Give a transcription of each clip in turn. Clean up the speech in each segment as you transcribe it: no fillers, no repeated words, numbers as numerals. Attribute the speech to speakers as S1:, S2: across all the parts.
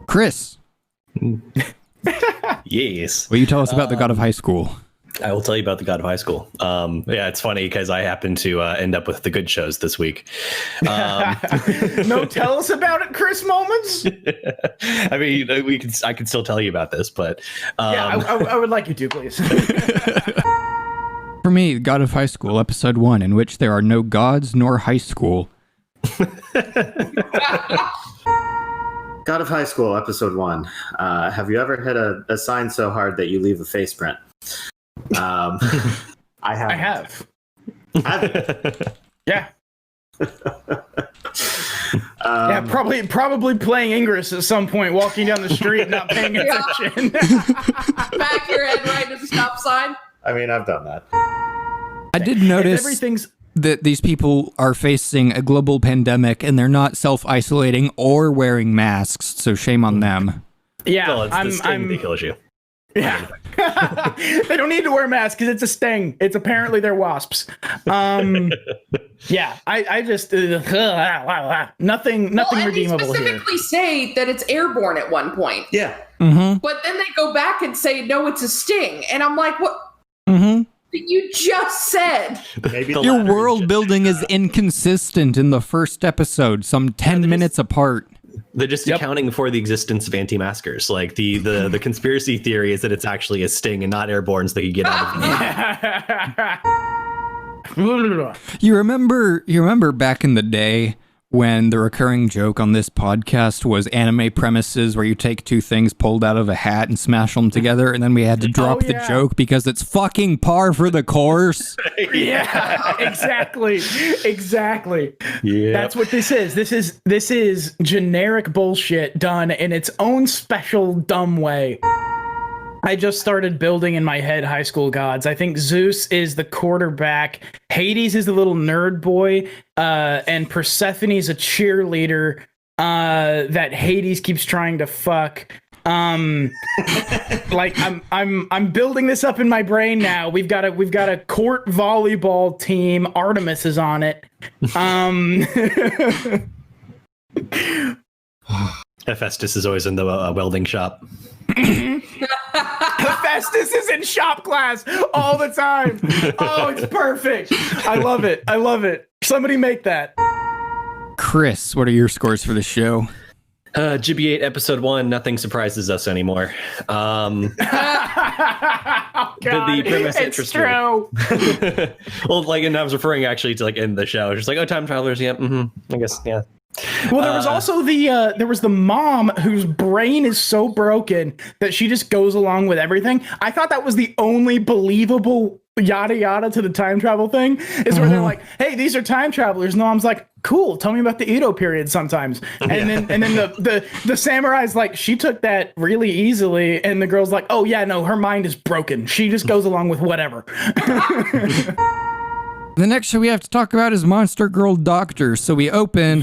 S1: Chris.
S2: Yes.
S1: Will you tell us about the God of High School?
S2: I will tell you about the God of High School. Yeah, it's funny because I happen to end up with the good shows this week.
S3: No, tell us about it, Chris moments.
S2: I mean, I can still tell you about this, but
S3: I would like you to, please.
S1: For me, God of High School, episode 1, in which there are no gods nor high school.
S4: God of High School, episode 1. Have you ever hit a sign so hard that you leave a face print? I have.
S3: Yeah. Yeah, probably playing Ingress at some point, walking down the street, not paying attention.
S5: Back your head right at the stop sign.
S4: I mean, I've done that.
S1: I did notice that these people are facing a global pandemic and they're not self-isolating or wearing masks, so shame on them.
S3: Yeah,
S2: well, it's the sting that kills you.
S3: Yeah. They don't need to wear masks because it's a sting. It's apparently they're wasps. Yeah, I just nothing redeemable
S5: they specifically
S3: here.
S5: say that it's airborne at one point.
S4: Yeah.
S1: Mm-hmm.
S5: But then they go back and say, no, it's a sting. And I'm like, what?
S1: Mm-hmm.
S5: You just said.
S4: Maybe
S1: your world building is inconsistent in the first episode, some 10 minutes apart.
S2: They're just accounting for the existence of anti-maskers. Like the conspiracy theory is that it's actually a sting and not airborne, so they can get out of it.
S1: You remember back in the day when the recurring joke on this podcast was anime premises where you take two things pulled out of a hat and smash them together, and then we had to drop the joke because it's fucking par for the course.
S3: Yeah, exactly.
S2: Yeah,
S3: that's what this is. This is generic bullshit done in its own special dumb way. I just started building in my head high school gods. I think Zeus is the quarterback, Hades is the little nerd boy, and Persephone's a cheerleader that Hades keeps trying to fuck. Like I'm building this up in my brain now. We've got a court volleyball team. Artemis is on it.
S2: Hephaestus is always in the welding shop.
S3: Hephaestus is in shop class all the time. Oh, it's perfect. I love it. Somebody make that.
S1: Chris, what are your scores for the show?
S2: GB8 episode 1, nothing surprises us anymore.
S3: Oh, God,
S2: the premise
S3: it's
S2: interesting.
S3: true.
S2: Well, like, and I was referring actually to like in the show, just like, oh, time travelers, yeah, I guess, yeah.
S3: Well, there was also the mom whose brain is so broken that she just goes along with everything. I thought that was the only believable yada yada to the time travel thing is where they're like, hey, these are time travelers. And the mom's like, cool, tell me about the Edo period sometimes. And then the samurai's like, she took that really easily, and the girl's like, oh yeah, no, her mind is broken. She just goes along with whatever.
S1: The next show we have to talk about is Monster Girl Doctor. So we open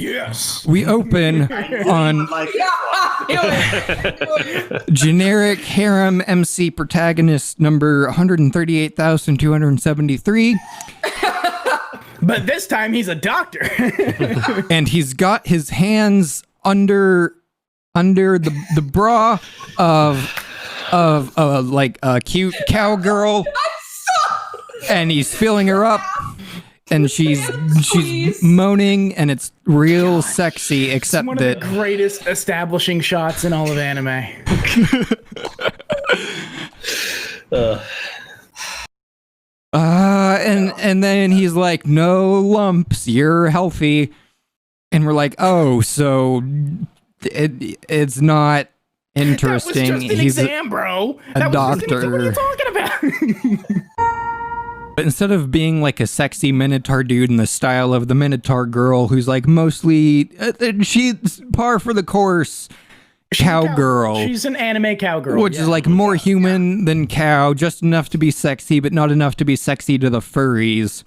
S1: on generic harem MC protagonist number 138,273.
S3: But this time he's a doctor.
S1: And he's got his hands under the bra of like a cute cowgirl. And he's filling her up. And she's moaning, and it's real sexy, except
S3: one
S1: that
S3: of the greatest establishing shots in all of anime.
S1: And then he's like, no lumps, you're healthy. And we're like, oh, so it's not interesting.
S3: That was just an exam, bro.
S1: A doctor.
S3: What are you talking about?
S1: But instead of being like a sexy Minotaur dude in the style of the Minotaur girl, who's like mostly, she's par for the course, cowgirl.
S3: She's an anime cowgirl.
S1: Which is like more human than cow, just enough to be sexy, but not enough to be sexy to the furries.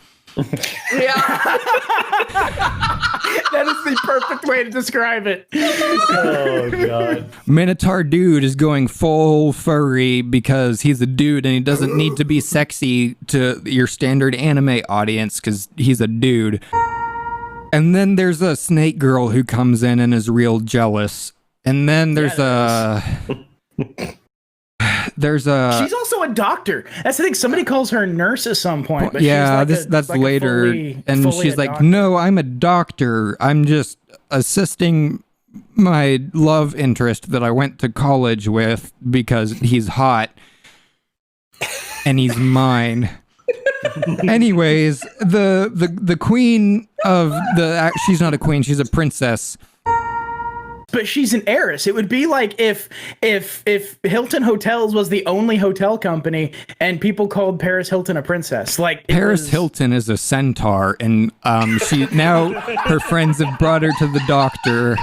S3: That is the perfect way to describe it.
S2: Oh, God.
S1: Minotaur dude is going full furry because he's a dude and he doesn't need to be sexy to your standard anime audience because he's a dude. And then there's a snake girl who comes in and is real jealous. And then there's
S3: She's also a doctor. That's the thing. Somebody calls her a nurse at some point. But
S1: yeah,
S3: she's
S1: that's
S3: like
S1: later. And
S3: fully
S1: she's
S3: a
S1: like,
S3: doctor.
S1: no, I'm a doctor. I'm just assisting my love interest that I went to college with because he's hot and he's mine. Anyways, the queen of she's not a queen, she's a princess.
S3: But she's an heiress. It would be like if Hilton Hotels was the only hotel company and people called Paris Hilton a princess. Like
S1: Paris Hilton is a centaur, and she now her friends have brought her to the doctor.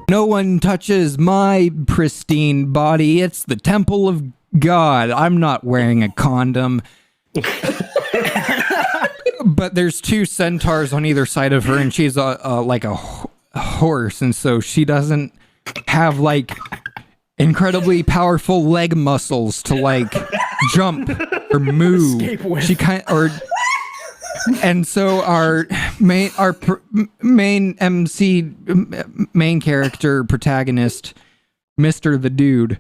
S1: No one touches my pristine body. It's the temple of God. I'm not wearing a condom. But there's two centaurs on either side of her, and she's like a horse, and so she doesn't have like incredibly powerful leg muscles to like jump or move. She and so our main character protagonist, Mr. the Dude,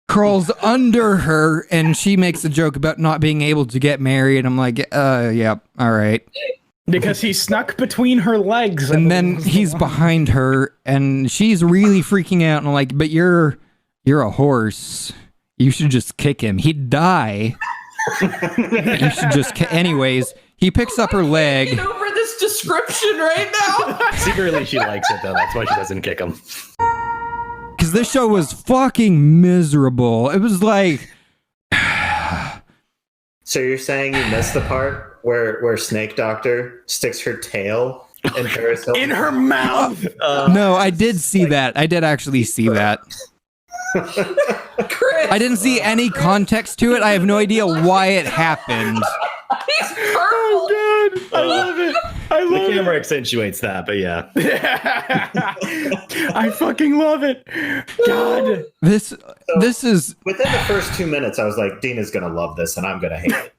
S1: crawls under her, and she makes a joke about not being able to get married. I'm like, yeah, all right.
S3: Because he snuck between her legs.
S1: And then he's behind her, and she's really freaking out. And I'm like, but you're a horse. You should just kick him. He'd die. You should just anyways, he picks up her leg.
S5: Get over this description right now.
S2: Secretly, she likes it, though. That's why she doesn't kick him.
S1: Because this show was fucking miserable. It was like...
S4: So you're saying you missed the part where Snake Doctor sticks her tail in Paris Hilton?
S3: In her mouth.
S1: No, I did see that. I did actually see that.
S5: Chris.
S1: I didn't see any context to it. I have no idea why it happened.
S5: He's purple.
S3: Oh, God. I love it. I
S2: The
S3: love it.
S2: camera accentuates that, but yeah.
S3: I fucking love it. God.
S1: This is...
S4: Within the first 2 minutes, I was like, Dina's gonna love this, and I'm gonna hate it.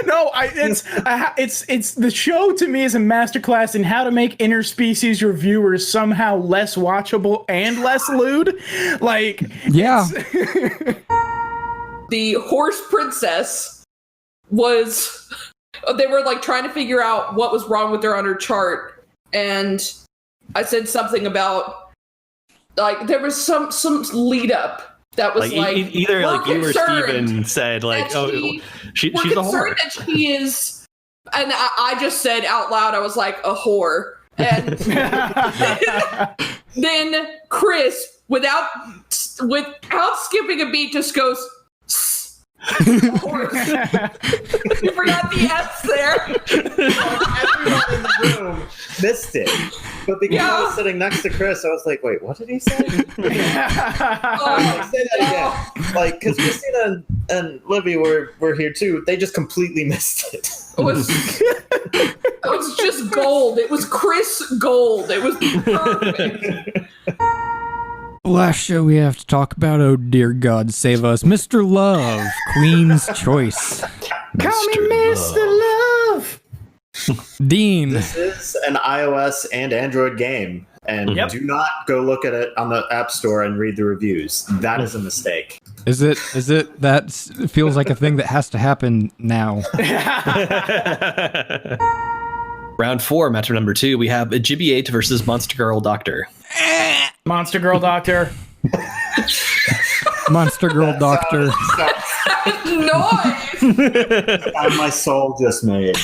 S3: No, it's the show to me is a masterclass in how to make interspecies reviewers somehow less watchable and less lewd. Like,
S1: Yeah.
S5: The horse princess was... They were like trying to figure out what was wrong with her on her chart. And I said something about like there was some lead up that was like
S2: either
S5: we're
S2: like you or
S5: concerned
S2: Steven said like,
S5: that
S2: oh,
S5: we're
S2: she's a whore.
S5: concerned that she is, and I just said out loud, I was like a whore. And then Chris, without skipping a beat, just goes, horse. You forgot the S there.
S4: Everyone in the room missed it. But because I was sitting next to Chris, I was like, wait, what did he say? Say that again. Like, because Christina and Libby were here too. They just completely missed it.
S5: It was just gold. It was Chris gold. It was perfect.
S1: Last show we have to talk about, oh dear God, save us, Mr. Love, Queen's Choice.
S3: Call me Mr. Love.
S1: Dean.
S4: This is an iOS and Android game. And do not go look at it on the App Store and read the reviews. That is a mistake.
S1: Is it that feels like a thing that has to happen now?
S2: Round 4, matchup number 2, we have Ghibli versus Monster Girl Doctor.
S3: Monster Girl Doctor.
S1: Monster Girl Doctor.
S5: Noise.
S4: Sound my soul just made.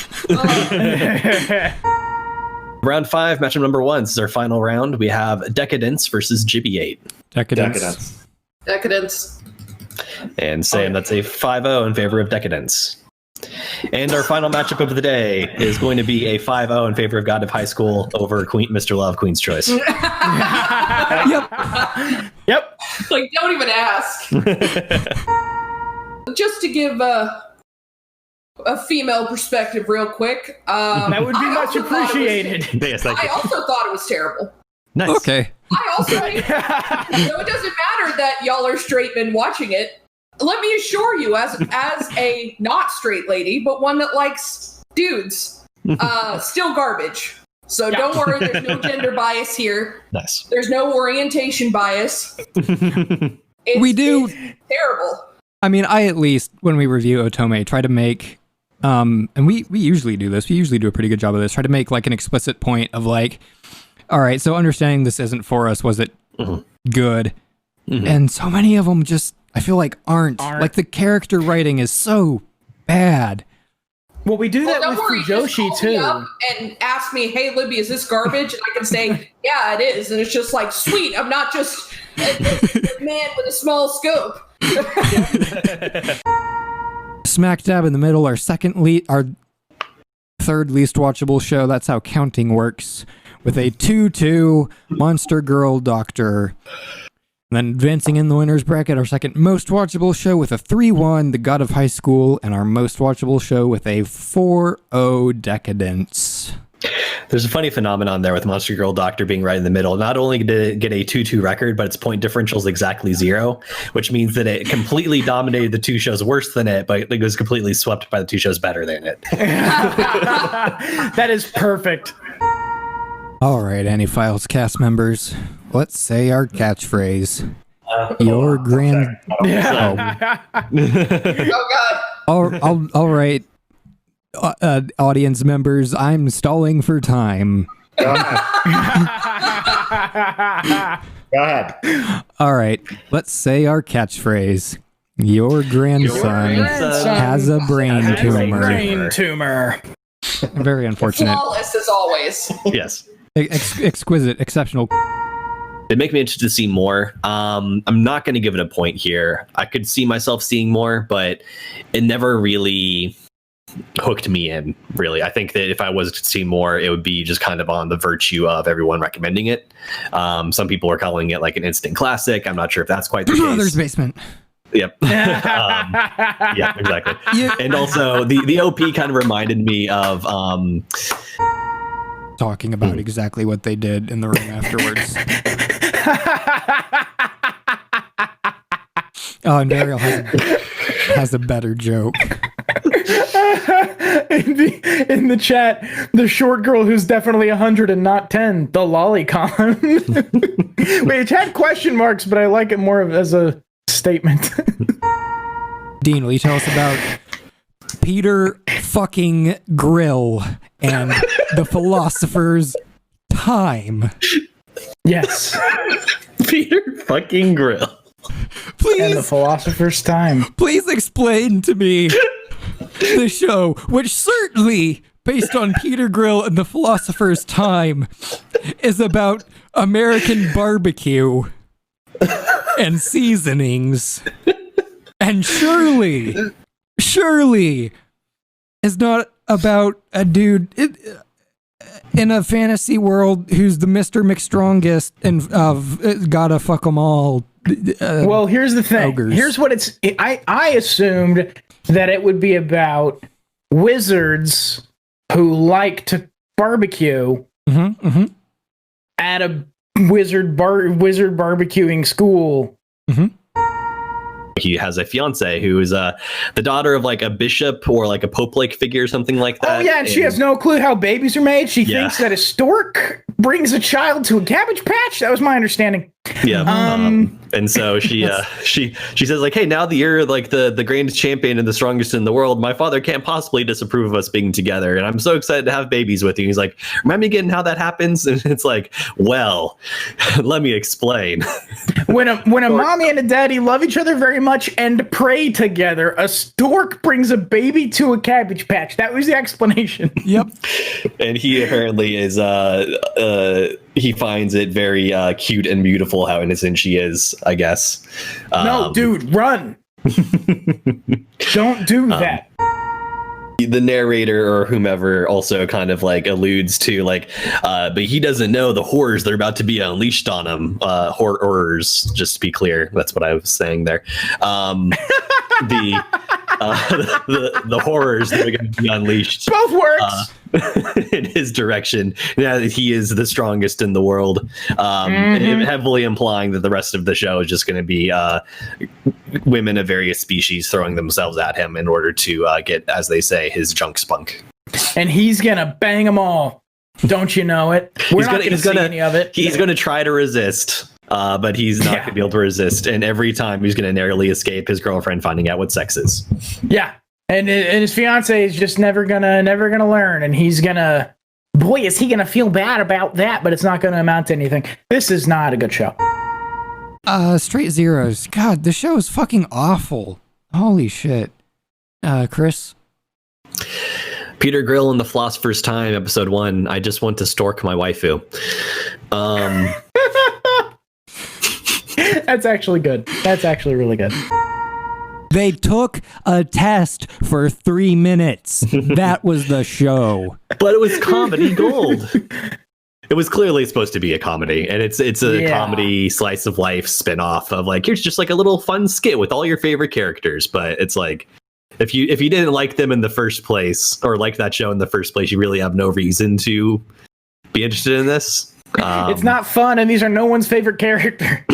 S2: Round 5, matchup number 1. This is our final round. We have Decadence versus Ghibli.
S1: Decadence.
S5: Decadence.
S2: And Sam, that's a 5-0 in favor of Decadence. And our final matchup of the day is going to be a 5-0 in favor of God of High School over Mr. Love, Queen's Choice.
S1: Yep.
S5: Like, don't even ask. Just to give a female perspective real quick.
S3: That would be much appreciated.
S2: Yes, thank
S5: I
S2: you.
S5: also thought it was terrible.
S2: Nice.
S1: Okay.
S5: I also think it doesn't matter that y'all are straight men watching it. Let me assure you, as a not straight lady, but one that likes dudes, still garbage. So don't worry, there's no gender bias here.
S2: Nice.
S5: There's no orientation bias.
S1: We do.
S5: It's terrible.
S1: I mean, I at least, when we review Otome, try to make, and we usually do this, we usually do a pretty good job of this, try to make like an explicit point of like, all right, so understanding this isn't for us, was it good? And so many of them just, I feel like aren't. Like the character writing is so bad.
S3: Well, we do that
S5: Don't
S3: with
S5: worry, just
S3: Fujoshi
S5: call me
S3: too.
S5: up and ask me, hey, Libby, is this garbage? And I can say, yeah, it is. And it's just like, sweet, I'm not just a man with a small scope.
S1: Smack dab in the middle, our third least watchable show. That's how counting works. With a 2-2 Monster Girl Doctor. And then advancing in the winner's bracket, our second most watchable show with a 3-1, The God of High School, and our most watchable show with a 4-0 Decadence.
S2: There's a funny phenomenon there with Monster Girl Doctor being right in the middle. Not only did it get a 2-2 record, but its point differential is exactly 0, which means that it completely dominated the two shows worse than it, but it was completely swept by the two shows better than it.
S3: That is perfect.
S1: All right, AniFiles cast members, let's say our catchphrase. Your grand...
S5: Oh, God.
S1: All right, audience members, I'm stalling for time.
S4: Go ahead.
S1: All right, let's say our catchphrase. Your grandson has a brain tumor.
S3: Brain tumor.
S1: Very unfortunate.
S5: Flawless as always.
S2: Yes.
S1: Exquisite, exceptional.
S2: It'd make me interested to see more. I'm not going to give it a point here. I could see myself seeing more, but it never really hooked me in, really. I think that if I was to see more, it would be just kind of on the virtue of everyone recommending it. Some people are calling it like an instant classic. I'm not sure if that's quite the case.
S1: Mother's basement.
S2: Yep. Yeah, exactly.
S1: Yeah.
S2: And also, the OP kind of reminded me of...
S1: talking about exactly what they did in the room afterwards. Oh, and Mariel has a better joke.
S3: In the chat, the short girl who's definitely 100 and not 10, the lolicon. Wait, it had question marks, but I like it more as a statement.
S1: Dean, will you tell us about Peter fucking Grill and the Philosopher's Time?
S3: Yes.
S2: Peter fucking Grill.
S3: And the Philosopher's Time.
S1: Please explain to me the show, which certainly, based on Peter Grill and the Philosopher's Time, is about American barbecue and seasonings. And surely is not about a dude in a fantasy world who's the Mr. McStrongest and gotta fuck them all.
S3: Well, here's the thing.
S1: Ogres.
S3: Here's what I assumed that it would be about wizards who like to barbecue at a wizard barbecuing school.
S2: He has a fiance who is the daughter of like a bishop or like a pope-like figure or something like that.
S3: Oh yeah, and she has no clue how babies are made. She thinks that a stork brings a child to a cabbage patch. That was my understanding.
S2: Yeah. And so she says like, hey, now that you're like the greatest champion and the strongest in the world, my father can't possibly disapprove of us being together. And I'm so excited to have babies with you. He's like, remind me again how that happens. And it's like, well, let me explain.
S3: When a mommy and a daddy love each other very much and pray together, a stork brings a baby to a cabbage patch. That was the explanation.
S1: Yep.
S2: And he apparently is he finds it very cute and beautiful how innocent she is, I guess.
S3: No, dude, run. Don't do that.
S2: The narrator or whomever also kind of like alludes to like, but he doesn't know the horrors that are about to be unleashed on him. Horrors, just to be clear. That's what I was saying there. The horrors that are going to be unleashed.
S3: Both works.
S2: In his direction. Yeah, he is the strongest in the world. Heavily implying that the rest of the show is just going to be women of various species throwing themselves at him in order to get, as they say, his junk spunk.
S3: And he's gonna bang them all. Don't you know it? We're not going to see any of it.
S2: He's going to try to resist, but he's not going to be able to resist. And every time he's going to narrowly escape his girlfriend finding out what sex is.
S3: Yeah, and his fiance is just never gonna learn, and he's gonna. Boy, is he gonna feel bad about that, but it's not gonna amount to anything. This is not a good show.
S1: Straight zeros. God, the show is fucking awful. Holy shit. Chris?
S2: Peter Grill and the Philosopher's Time, episode 1. I just want to stork my waifu.
S3: That's actually good. That's actually really good.
S1: They took a test for 3 minutes. That was the show.
S2: But it was comedy gold. It was clearly supposed to be a comedy, and it's a comedy slice of life spinoff of like, here's just like a little fun skit with all your favorite characters. But it's like, if you didn't like them in the first place, or like that show in the first place, you really have no reason to be interested in this.
S3: It's not fun, and these are no one's favorite character.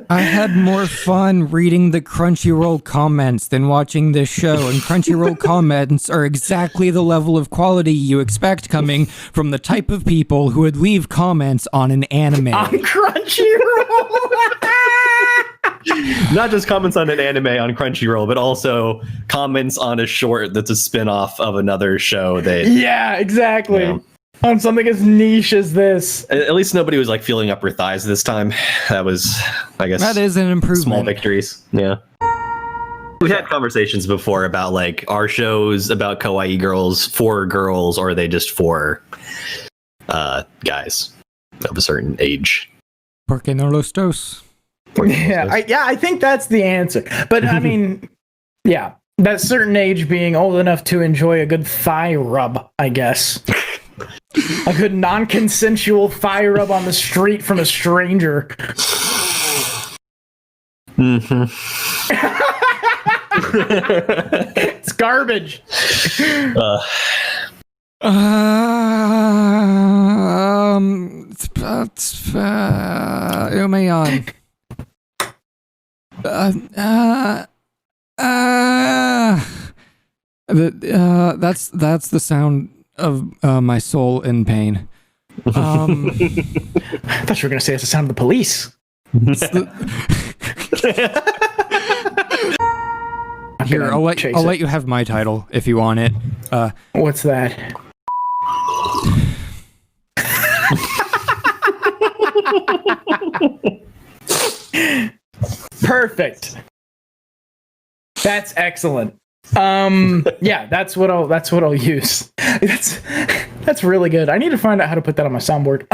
S1: I had more fun reading the Crunchyroll comments than watching this show, and Crunchyroll comments are exactly the level of quality you expect coming from the type of people who would leave comments on an anime.
S3: On Crunchyroll!
S2: Not just comments on an anime on Crunchyroll, but also comments on a short that's a spin-off of another show that...
S3: Yeah, exactly.
S2: You know,
S3: on something as niche as this.
S2: At least nobody was like feeling up her thighs this time. That was, I guess,
S1: that is an improvement.
S2: Small victories. Yeah. We had conversations before about like, are shows about kawaii girls for girls, or are they just for guys of a certain age?
S1: Porque no los dos.
S3: Yeah, I think that's the answer. But I mean, yeah, that certain age being old enough to enjoy a good thigh rub, I guess. A good non-consensual thigh rub on the street from a stranger.
S2: Mm-hmm.
S3: It's garbage.
S1: Umayan. That's the sound of my soul in pain.
S3: I thought you were going to say it's the sound of the police.
S1: Here, I'll let you have my title if you want it.
S3: What's that? Perfect. That's excellent. Yeah, that's what I'll use. That's really good. I need to find out how to put that on my soundboard.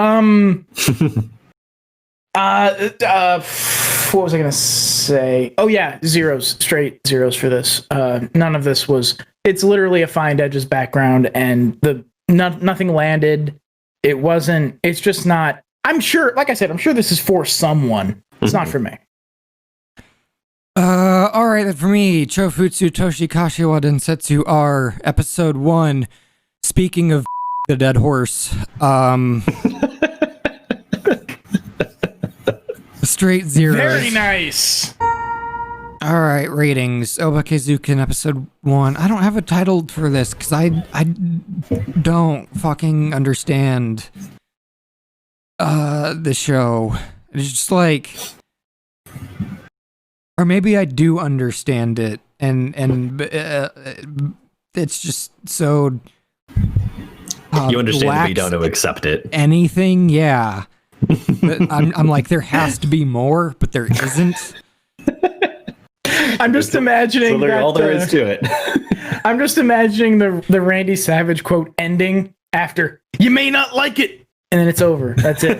S3: What was I gonna say? Oh yeah, zeros, straight zeros for this. None of this was. It's literally a Find Edge's background, and nothing landed. It wasn't. It's just not. I'm sure. Like I said, I'm sure this is for someone. It's not for me.
S1: All right, then for me, Chofutsu Toshi Kashiwa Densetsu R, Episode 1, speaking of the dead horse, straight zeros.
S3: Very nice.
S1: All right, ratings. Obakezuken, Episode 1. I don't have a title for this, because I don't fucking understand the show. It's just like... Or maybe I do understand it, and it's just so.
S2: You understand it, but you don't accept it.
S1: Anything, yeah. I'm like, there has to be more, but there isn't.
S3: I'm just imagining
S2: so all there is to it.
S3: I'm just imagining the Randy Savage quote ending after "You may not like it," and then it's over. That's it.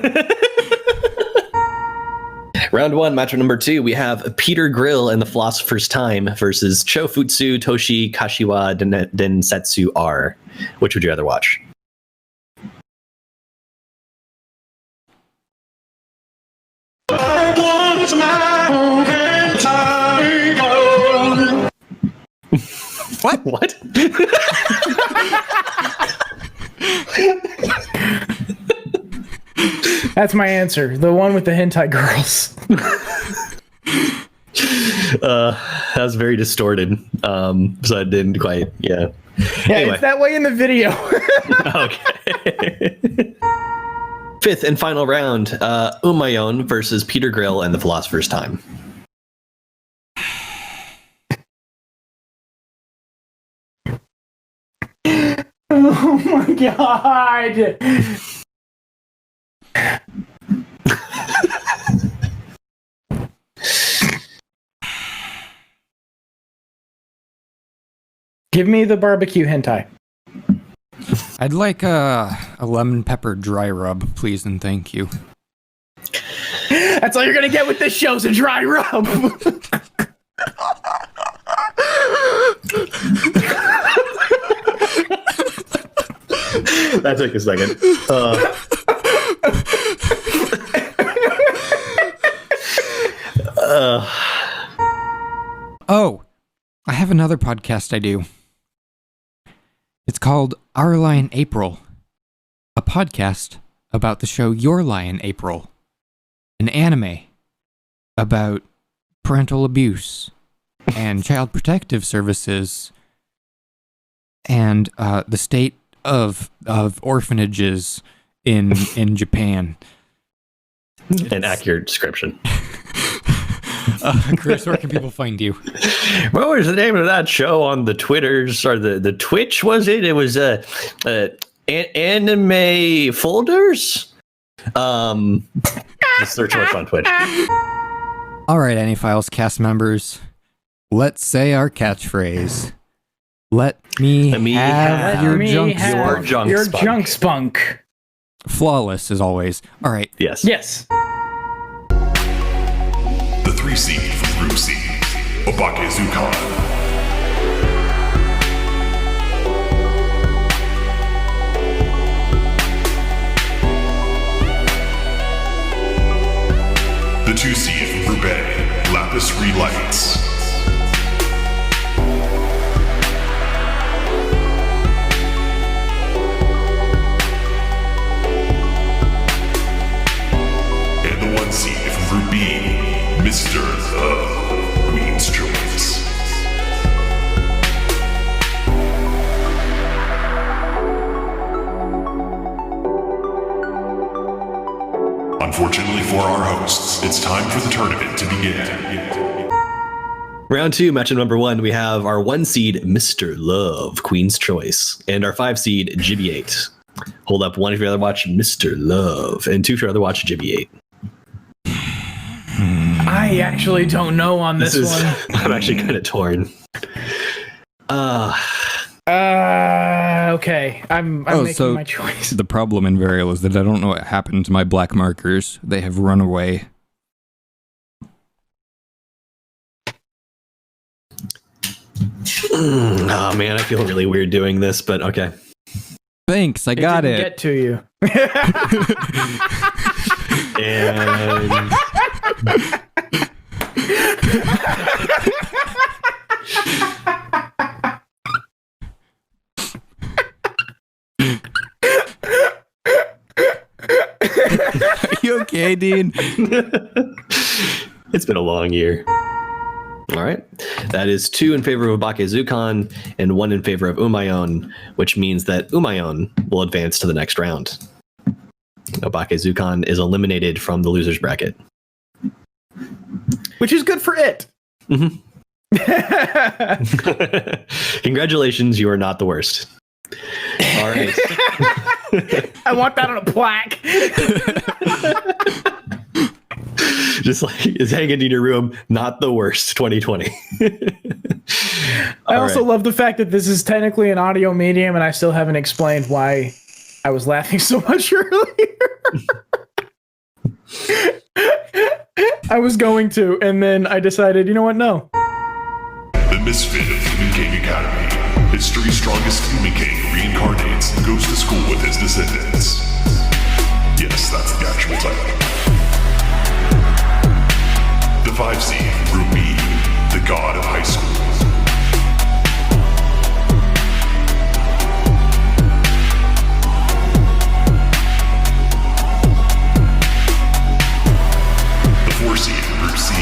S2: Round 1, match number 2, we have Peter Grill and the Philosopher's Time versus Chofutsu Toshi Kashiwa Densetsu R. Which would you rather watch?
S1: What?
S2: What?
S3: That's my answer. The one with the hentai girls.
S2: That was very distorted. So I didn't quite, yeah.
S3: Yeah,
S2: Anyway.
S3: it's that way in the video.
S2: Okay. Fifth and final round, Umayon versus Peter Grill and the Philosopher's Time.
S3: Oh my god. Give me the barbecue hentai.
S1: I'd like a lemon pepper dry rub, please and thank you.
S3: That's all you're gonna get with this show's a dry rub.
S2: That took a second.
S1: Oh, I have another podcast I do. It's called Our Lion April, a podcast about the show Your Lion April, an anime about parental abuse and child protective services and the state of orphanages in Japan.
S2: An accurate description.
S1: Chris, where can people find you?
S2: What was the name of that show on the Twitters or the Twitch? Was it? It was anime folders. Just search what's on Twitch.
S1: All right, AniFiles cast members, let's say our catchphrase. Let me have your
S2: junk
S3: spunk.
S1: Flawless as always. All right.
S2: Yes.
S3: Yes.
S6: The 3 seed from Group C, Obake Zukan. The 2 seed from Group A, Lapis Relights. And the 1 seed from Group B, Mr. Queen's Choice. Unfortunately for our hosts, it's time for the tournament to begin.
S2: Round 2, matchup number 1, we have our 1 seed, Mr. Love, Queen's Choice, and our 5 seed, Jibby8. Hold up 1 if you'd rather watch Mr. Love, and 2 if you'd rather watch Jibby8.
S3: I actually don't know on this one.
S2: I'm actually kind of torn.
S3: Okay. I'm making my choice.
S1: The problem in Varial is that I don't know what happened to my black markers. They have run away.
S2: Oh man, I feel really weird doing this, but okay.
S1: Thanks, I got it.
S3: Get to you.
S2: And
S1: Are you okay, Dean?
S2: it's been a long year. All right. That is 2 in favor of Obake Zukan and 1 in favor of Umayon, which means that Umayon will advance to the next round. Obake Zukan is eliminated from the loser's bracket.
S3: Which is good for it.
S2: Mm-hmm. Congratulations, you are not the worst. All right.
S3: I want that on a plaque.
S2: Just like it's hanging in your room, not the worst 2020.
S3: I also love the fact that this is technically an audio medium and I still haven't explained why I was laughing so much earlier. I was going to, and then I decided, you know what, no.
S6: The misfit of Human King Academy. History's strongest Human King reincarnates and goes to school with his descendants. Yes, that's the actual title. The 5 seed from Group B, the God of High School. The 4 seed from Group C,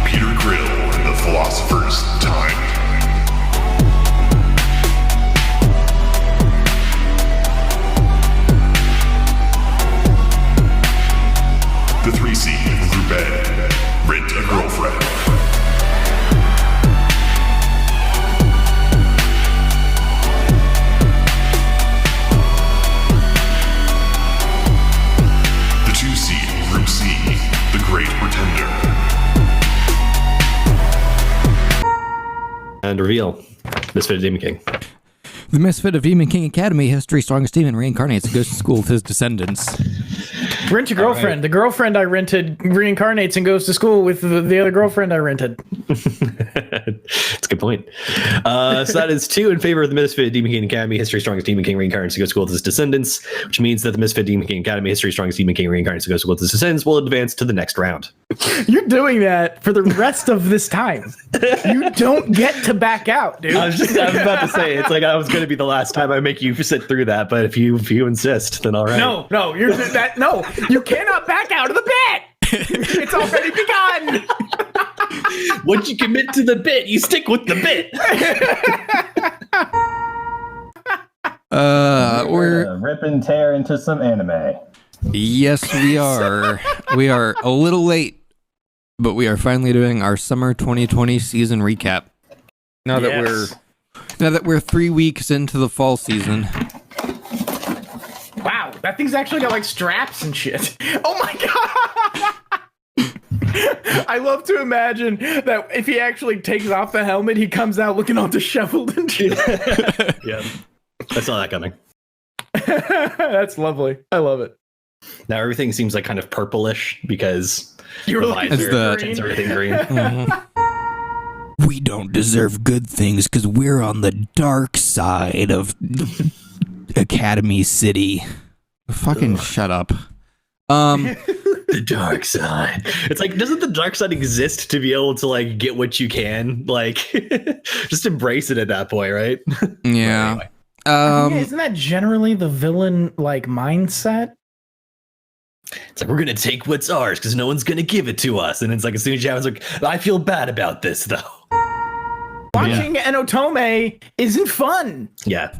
S6: Peter Grill and the Philosopher's Time.
S2: And reveal. Misfit of Demon King.
S1: The Misfit of Demon King Academy, history's strongest demon, reincarnates and goes to school with his descendants.
S3: Rent a girlfriend. Right. The girlfriend I rented reincarnates and goes to school with the other girlfriend I rented.
S2: That's a good point. So that is 2 in favor of the Misfit Demon King Academy, history's strongest demon king reincarnates and goes to school with his descendants, which means that the Misfit Demon King Academy, history's strongest demon king reincarnates and goes to school with his descendants will advance to the next round.
S3: You're doing that for the rest of this time. You don't get to back out, dude.
S2: I was about to say, it's like I was going to be the last time I make you sit through that, but if you insist, then all right.
S3: No, you cannot back out of the bit. It's already begun.
S2: Once you commit to the bit, you stick with the bit.
S7: We're rip and tear into some anime.
S1: Yes, we are. We are a little late, but we are finally doing our summer 2020 season recap. Now that we're 3 weeks into the fall season.
S3: Wow, that thing's actually got like straps and shit. Oh my god! I love to imagine that if he actually takes off the helmet, he comes out looking all disheveled and shit.
S2: Yeah, I saw that coming.
S3: That's lovely. I love it.
S2: Now everything seems like kind of purplish because
S3: You're
S2: the visor turns everything green.
S1: Mm-hmm. We don't deserve good things because we're on the dark side of Academy City. Fucking shut up.
S2: The dark side. It's like, doesn't the dark side exist to be able to like get what you can? Like, just embrace it at that point, right?
S1: Yeah.
S3: Anyway. Isn't that generally the villain like mindset?
S2: It's like, we're gonna take what's ours because no one's gonna give it to us. And it's like, as soon as you have it, it's like, I feel bad about this though.
S3: Watching an otome isn't fun.
S2: Yeah.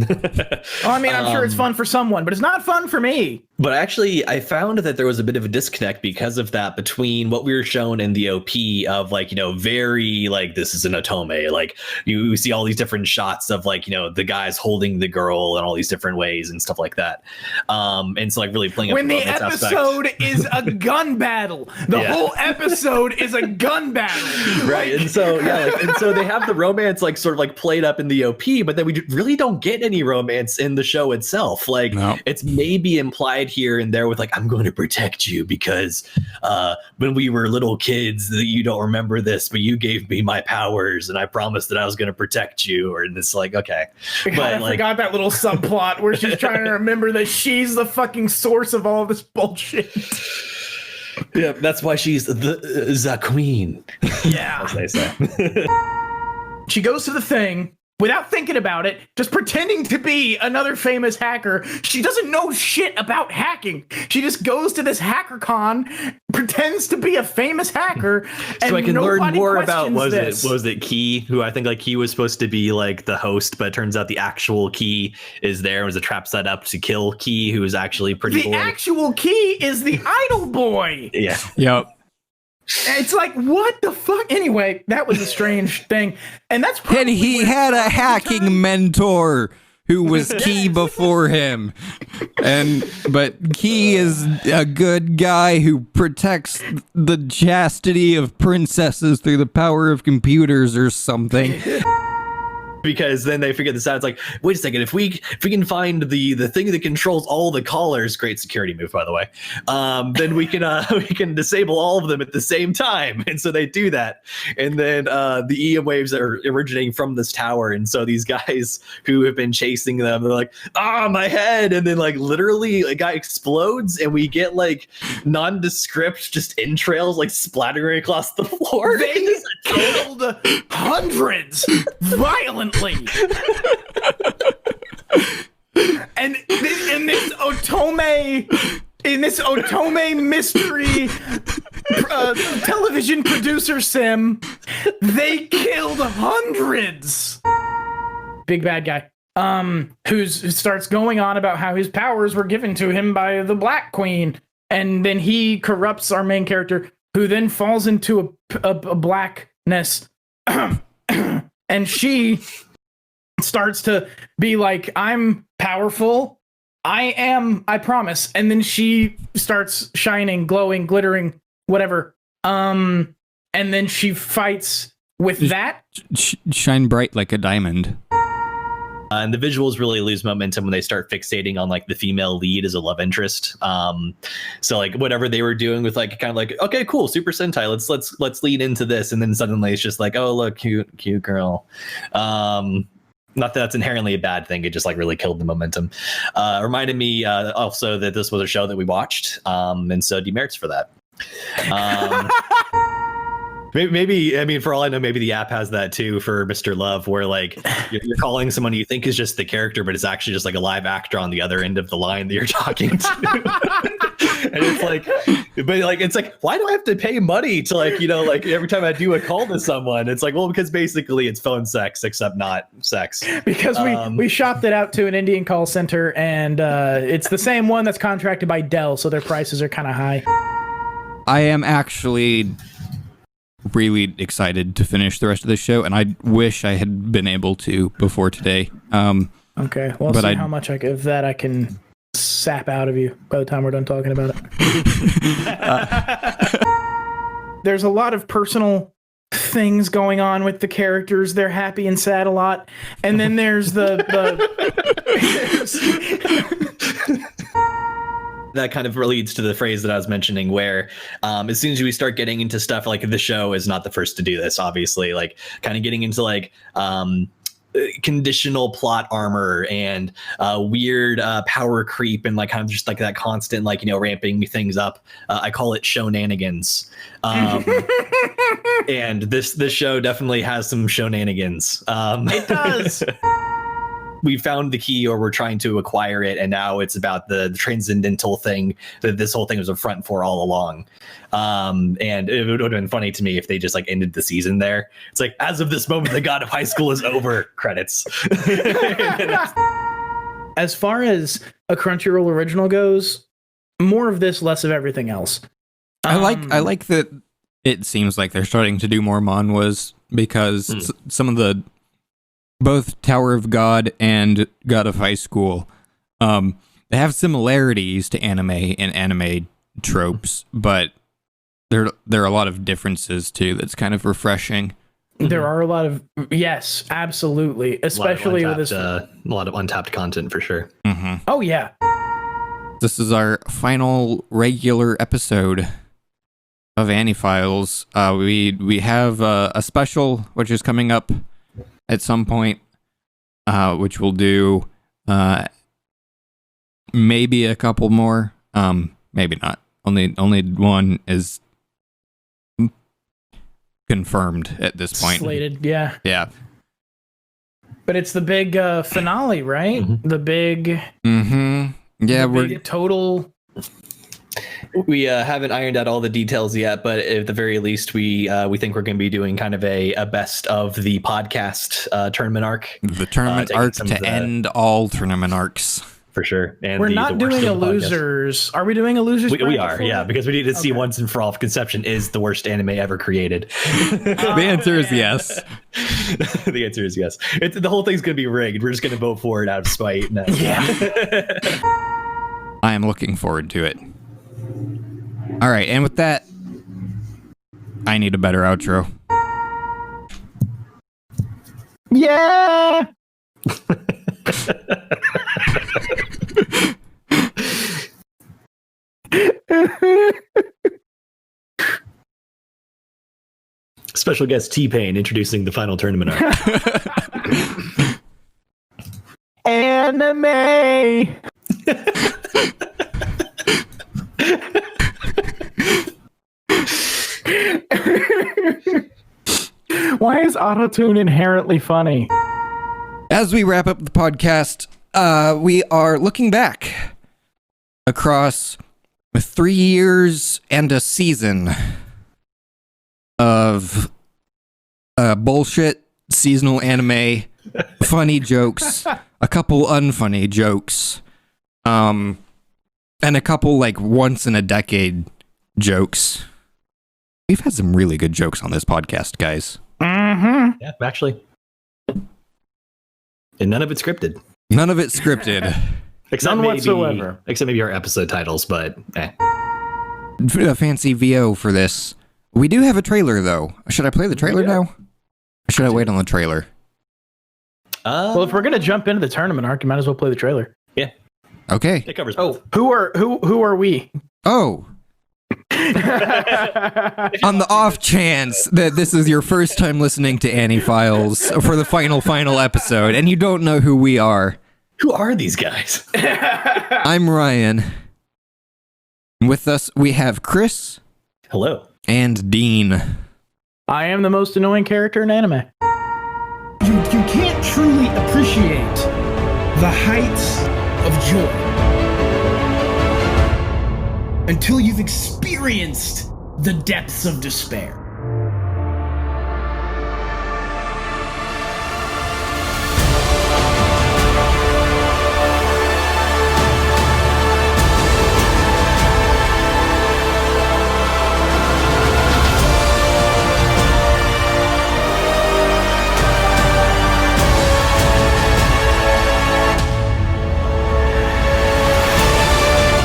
S3: I mean, I'm sure it's fun for someone, but it's not fun for me.
S2: But actually, I found that there was a bit of a disconnect because of that between what we were shown in the OP of like, very like, this is an otome. Like you see all these different shots of like, the guys holding the girl in all these different ways and stuff like that. And so like really playing up
S3: when the episode is a gun battle. The whole episode is a gun battle.
S2: Right. And so, and so they have the romance like sort of like played up in the OP, but then we really don't get any romance in the show itself. Like It's maybe implied here and there with like, I'm going to protect you because when we were little kids, you don't remember this, but you gave me my powers and I promised that I was going to protect you. Or it's like, okay.
S3: But I forgot that little subplot where she's trying to remember that she's the fucking source of all this bullshit.
S2: Yeah, that's why she's the queen.
S3: Yeah.
S2: As they say.
S3: She goes to the thing without thinking about it, just pretending to be another famous hacker. She doesn't know shit about hacking. She just goes to this hacker con, pretends to be a famous hacker, and
S2: so I can learn more about was
S3: this.
S2: it Key, who I think like Key was supposed to be like the host, but it turns out the actual Key is there. It was a trap set up to kill Key, who is actually pretty.
S3: The actual Key is the idol boy.
S2: Yeah.
S1: Yep.
S3: It's like, what the fuck? Anyway, that was a strange thing. And that's
S1: and he had a hacking mentor who was Key before him. But Key is a good guy who protects the chastity of princesses through the power of computers or something.
S2: Because then they figure this out. It's like, wait a second, if we can find the thing that controls all the callers, great security move, by the way, then we can disable all of them at the same time. And so they do that. And then the EM waves are originating from this tower. And so these guys who have been chasing them, they're like, my head. And then like literally a guy explodes and we get like nondescript just entrails like splattering across the floor.
S3: They killed hundreds violently. And in this otome mystery television producer sim, they killed hundreds. Big bad guy who starts going on about how his powers were given to him by the Black Queen, and then he corrupts our main character, who then falls into a blackness. And she starts to be like, I'm powerful. I promise. And then she starts shining, glowing, glittering, whatever. And then she fights with that,
S1: shine bright like a diamond.
S2: And the visuals really lose momentum when they start fixating on like the female lead as a love interest. So like whatever they were doing with like kind of like, okay, cool, Super Sentai, let's lead into this, and then suddenly it's just like, oh look, cute girl. Not that that's inherently a bad thing. It just like really killed the momentum. Reminded me also that this was a show that we watched, and so demerits for that. Maybe, I mean, for all I know, maybe the app has that too for Mr. Love, where like you're calling someone you think is just the character, but it's actually just like a live actor on the other end of the line that you're talking to. And it's like, but like, it's like, why do I have to pay money to like, you know, like every time I do a call to someone? It's like, well, because basically it's phone sex, except not sex.
S3: Because we shopped it out to an Indian call center, and it's the same one that's contracted by Dell, so their prices are kind of high.
S1: I am actually really excited to finish the rest of the show, and I wish I had been able to before today.
S3: Okay, well, see how much of that I can sap out of you by the time we're done talking about it. There's a lot of personal things going on with the characters. They're happy and sad a lot, and then there's the
S2: that kind of leads to the phrase that I was mentioning, where as soon as we start getting into stuff like the show is not the first to do this, obviously, like kind of getting into like conditional plot armor and weird power creep and like kind of just like that constant like, you know, ramping things up. I call it shownanigans. And this show definitely has some shownanigans.
S3: It does.
S2: We found the key, or we're trying to acquire it, and now it's about the transcendental thing that this whole thing was a front for all along. And it would have been funny to me if they just like ended the season there. It's like, as of this moment, the God of High School is over. Credits.
S3: As far as a Crunchyroll original goes, more of this, less of everything else.
S1: I like that. It seems like they're starting to do more manhwas, because some of the both Tower of God and God of High School, they have similarities to anime and anime tropes, but there are a lot of differences too. That's kind of refreshing.
S3: There are a lot of, yes, absolutely, especially with this
S2: a lot of untapped content for sure.
S1: Mm-hmm.
S3: Oh yeah.
S1: This is our final regular episode of AniFiles. We have a special which is coming up at some point, which we'll do maybe a couple more, maybe not. Only one is confirmed at this point.
S3: Slated, yeah.
S1: Yeah.
S3: But it's the big finale, right?
S2: Mm-hmm.
S3: The big...
S1: Mm-hmm. Yeah,
S3: we're... total...
S2: We haven't ironed out all the details yet, but at the very least, we think we're going to be doing kind of a best of the podcast tournament arc.
S1: The tournament arc to end all tournament arcs.
S2: For sure. And
S3: we're not doing a losers. Are we doing a losers?
S2: We are, yeah, because we need to see once and for all if Conception is the worst anime ever created.
S1: The answer is yes.
S2: The answer is yes. The whole thing's going to be rigged. We're just going to vote for it out of spite. No.
S3: Yeah.
S1: I am looking forward to it. All right, and with that, I need a better outro.
S3: Yeah.
S2: Special guest T-Pain introducing the final tournament arc.
S3: Anime. Why is autotune inherently funny?
S1: As we wrap up the podcast, we are looking back across 3 years and a season of bullshit seasonal anime, funny jokes, a couple unfunny jokes, and a couple like once in a decade jokes. We've had some really good jokes on this podcast, guys.
S3: Mm-hmm.
S2: Yeah, actually. And none of it scripted.
S1: None of it scripted.
S2: Except
S3: None
S2: maybe,
S3: whatsoever.
S2: Except maybe our episode titles, but
S1: A fancy VO for this. We do have a trailer, though. Should I play the trailer now? Should I wait on the trailer?
S3: Well, if we're gonna jump into the tournament arc, you might as well play the trailer.
S2: Yeah,
S1: Okay.
S2: it covers both.
S3: Who are we?
S1: Oh, on the off chance that this is your first time listening to AniFiles for the final episode, and you don't know who we are,
S2: Who are these guys?
S1: I'm Ryan. With us, we have Chris
S2: Hello.
S1: and Dean.
S3: I am the most annoying character in anime. You can't truly appreciate the heights of joy until you've experienced the depths of despair.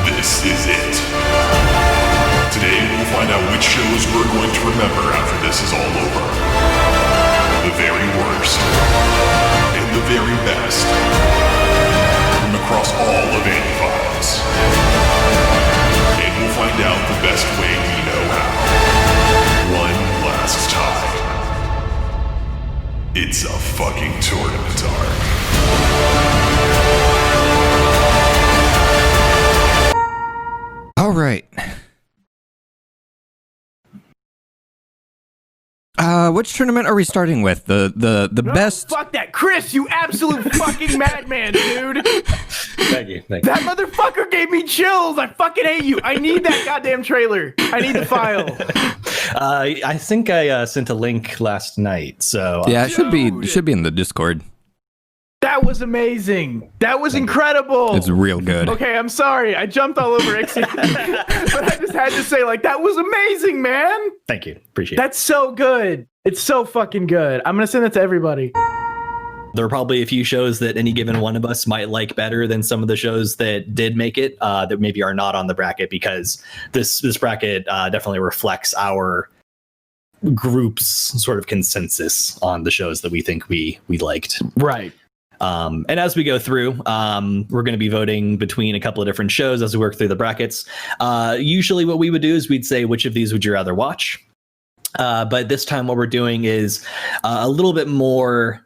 S6: This is it. Today we'll find out which shows we're going to remember after this is all over. The very worst. And the very best. From across all of AniFiles. And we'll find out the best way we know how. One last time. It's a fucking tournament arc.
S1: All right. Which tournament are we starting with? The best.
S3: Fuck that, Chris! You absolute fucking madman, dude!
S2: Thank you.
S3: That motherfucker gave me chills. I fucking hate you. I need that goddamn trailer. I need the file.
S2: I think I sent a link last night, so
S1: Yeah, it should be in the Discord.
S3: That was amazing. That was incredible.
S1: It's real good.
S3: Okay, I'm sorry. I jumped all over Ixie. But I just had to say, like, that was amazing, man.
S2: thank you. Appreciate it.
S3: That's so good. It's so fucking good. I'm going to send it to everybody.
S2: There are probably a few shows that any given one of us might like better than some of the shows that did make it, that maybe are not on the bracket, because this bracket definitely reflects our group's sort of consensus on the shows that we think we liked.
S3: Right.
S2: And as we go through, we're going to be voting between a couple of different shows as we work through the brackets. Usually what we would do is we'd say, which of these would you rather watch? But this time what we're doing is a little bit more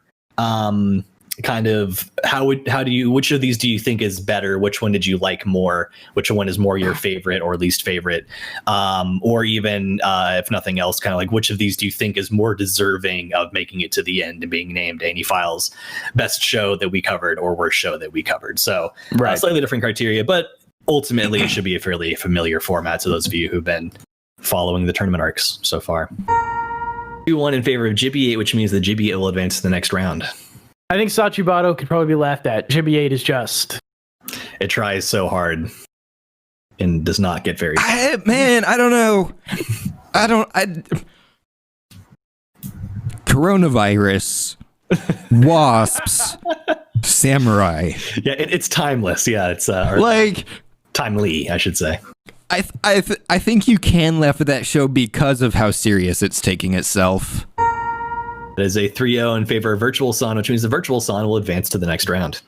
S2: kind of which of these do you think is better? Which one did you like more? Which one is more your favorite or least favorite? Or even if nothing else, kind of like which of these do you think is more deserving of making it to the end and being named AniFiles best show that we covered or worst show that we covered? So slightly different criteria, but ultimately it should be a fairly familiar format to those of you who've been following the tournament arcs so far. 2-1 in favor of Jibby 8, which means that Jibby 8 will advance to the next round.
S3: I think Sachibato could probably be laughed at. Jibby 8 is just.
S2: It tries so hard and does not get very.
S1: I don't know. Coronavirus, wasps, samurai.
S2: Yeah, it's timeless. Yeah, it's
S1: Like,
S2: timely, I should say.
S1: I think you can laugh at that show because of how serious it's taking itself.
S2: It is a 3-0 in favor of Virtual Son, which means the Virtual Son will advance to the next round.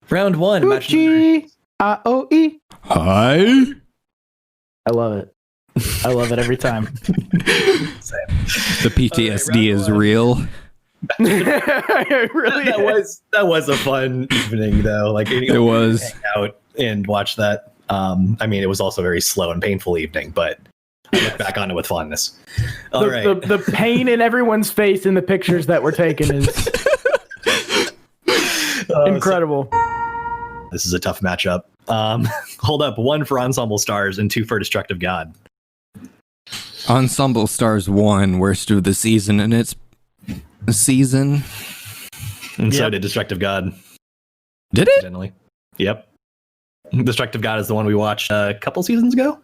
S2: Round 1.
S3: Uchi-A-O-E.
S1: Hi.
S3: I love it. I love it every time.
S1: The PTSD is real.
S3: It really
S2: that was a fun evening, though. Like
S1: It was.
S2: Hang out and watch that. I mean, it was also a very slow and painful evening, but I look back on it with fondness. All right.
S3: The pain in everyone's face in the pictures that were taken is incredible.
S2: This is a tough matchup. Hold up. 1 for Ensemble Stars and 2 for Destructive God.
S1: Ensemble Stars won worst of the season, and it's season.
S2: And so did Destructive God.
S1: Did it?
S2: Generally. Yep. Destructive God is the one we watched a couple seasons ago.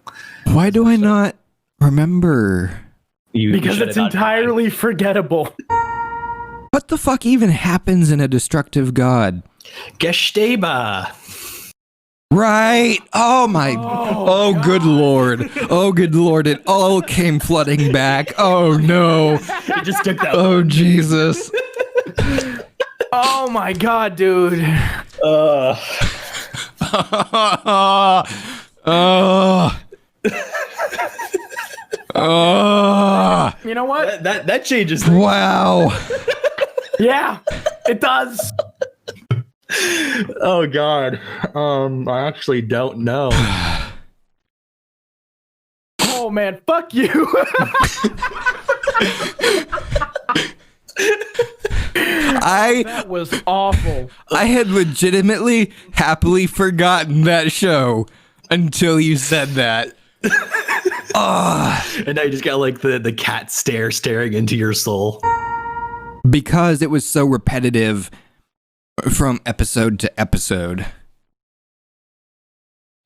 S1: Why do I not remember?
S3: Because it's entirely forgettable.
S1: What the fuck even happens in a Destructive God?
S2: Gesteba.
S1: Right. Oh my. Oh, good Lord. Oh, good Lord. It all came flooding back. Oh no.
S2: It just took that.
S1: Oh Jesus.
S3: Oh my God, dude.
S1: Oh. Oh.
S3: You know what?
S2: That changes.
S1: Wow.
S3: Yeah, it does.
S2: Oh God. I actually don't know.
S3: Oh man, fuck you. That was awful.
S1: I had legitimately happily forgotten that show until you said that.
S2: And now you just got like the cat stare staring into your soul.
S1: Because it was so repetitive from episode to episode.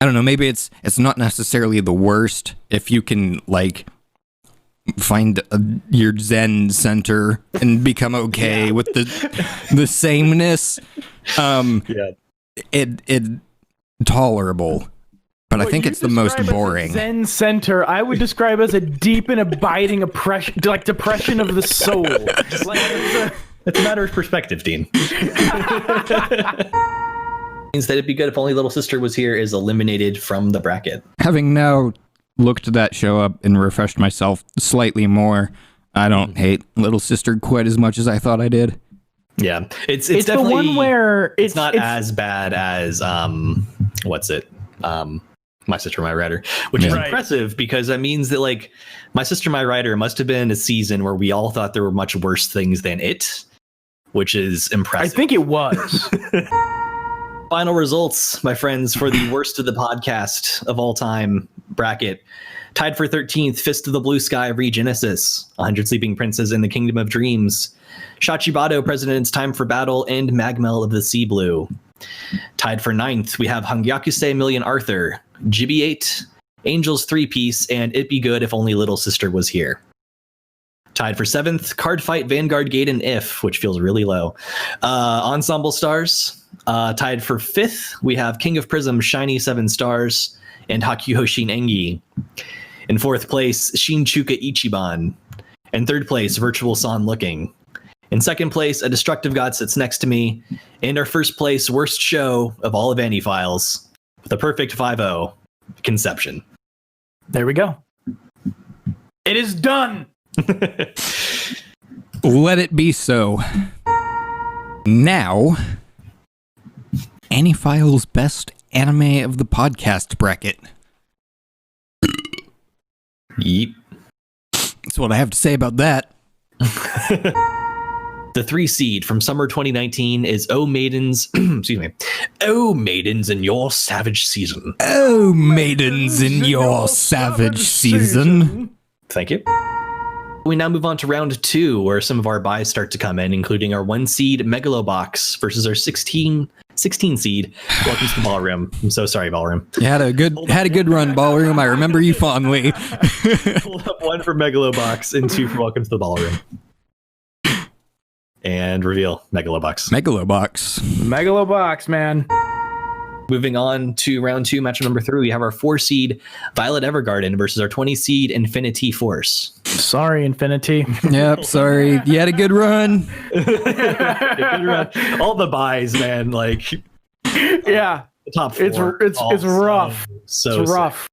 S1: I don't know, maybe it's not necessarily the worst if you can like find your Zen center and become okay with the sameness. It tolerable. But I think it's the most boring.
S3: Zen center, I would describe as a deep and abiding oppression, like depression of the soul.
S2: It's a matter of perspective, Dean. Means that it'd be good if only Little Sister Was Here is eliminated from the bracket.
S1: Having now looked that show up and refreshed myself slightly more, I don't hate Little Sister quite as much as I thought I did.
S2: Yeah, it's
S3: the
S2: definitely
S3: one where
S2: it's not as bad as what's it? My Sister, My Writer, which is impressive because that means that like My Sister, My Writer must have been a season where we all thought there were much worse things than it, which is impressive.
S3: I think it was.
S2: Final results, my friends, for the worst of the podcast of all time bracket. Tied for 13th, Fist of the Blue Sky Regenesis, 100 Sleeping Princes in the Kingdom of Dreams, Shachibado, President's Time for Battle, and Magmel of the Sea Blue. Tied for 9th, we have Hangyakuse Million Arthur, Jibby 8, Angels 3-Piece, and It'd Be Good If Only Little Sister Was Here. Tied for 7th, Card Fight, Vanguard Gate, and If, which feels really low. Ensemble Stars. Tied for 5th, we have King of Prism, Shiny 7 Stars, and Hakyuhoshin Engi. In 4th place, Shinchuka Ichiban. In 3rd place, Virtual Son Looking. In 2nd place, A Destructive God Sits Next to Me. And our 1st place, worst show of all of AniFiles, with a perfect 5-0, Conception.
S3: There we go. It is done.
S1: Let it be so. Now, AniFiles' best anime of the podcast bracket.
S2: Yeep.
S1: That's what I have to say about that.
S2: The 3 seed from summer 2019 is Oh Maidens, excuse me. Oh Maidens in Your Savage Season.
S1: Oh, maidens in your savage season.
S2: Thank you. We now move on to round 2, where some of our buys start to come in, including our 1 seed Megalobox versus our 16 seed Welcome to the Ballroom. I'm so sorry, Ballroom.
S1: You had a good run, Ballroom. I remember you fondly.
S2: Pull up 1 for Megalobox and 2 for Welcome to the Ballroom. And reveal Megalobox.
S3: Megalobox, man.
S2: Moving on to round 2, match number 3, we have our 4 seed Violet Evergarden versus our 20 seed Infinity Force.
S3: Sorry, Infinity.
S1: Yep, sorry. You had a good run.
S2: All the buys, man. Like,
S3: yeah,
S2: the top 4.
S3: It's rough.
S2: So
S3: it's rough.
S2: Sick.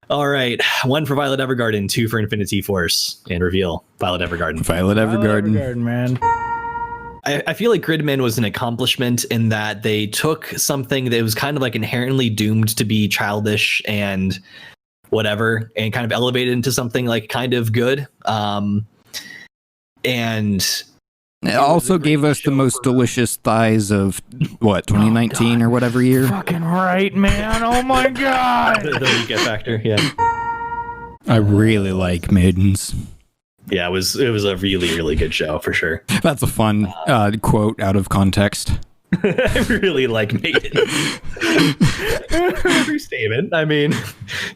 S2: All right, 1 for Violet Evergarden, 2 for Infinity Force, and reveal Violet Evergarden.
S1: Violet Evergarden,
S3: man.
S2: I feel like Gridman was an accomplishment in that they took something that was kind of like inherently doomed to be childish and whatever, and kind of elevated into something like kind of good. And
S1: it also gave us the most delicious thighs of what, 2019 or whatever year.
S3: Fucking right, man. Oh my god.
S2: the weekend factor, yeah.
S1: I really like Maidens.
S2: Yeah, it was a really, really good show for sure.
S1: That's a fun quote out of context.
S2: I really like Maidens. Understatement. I mean,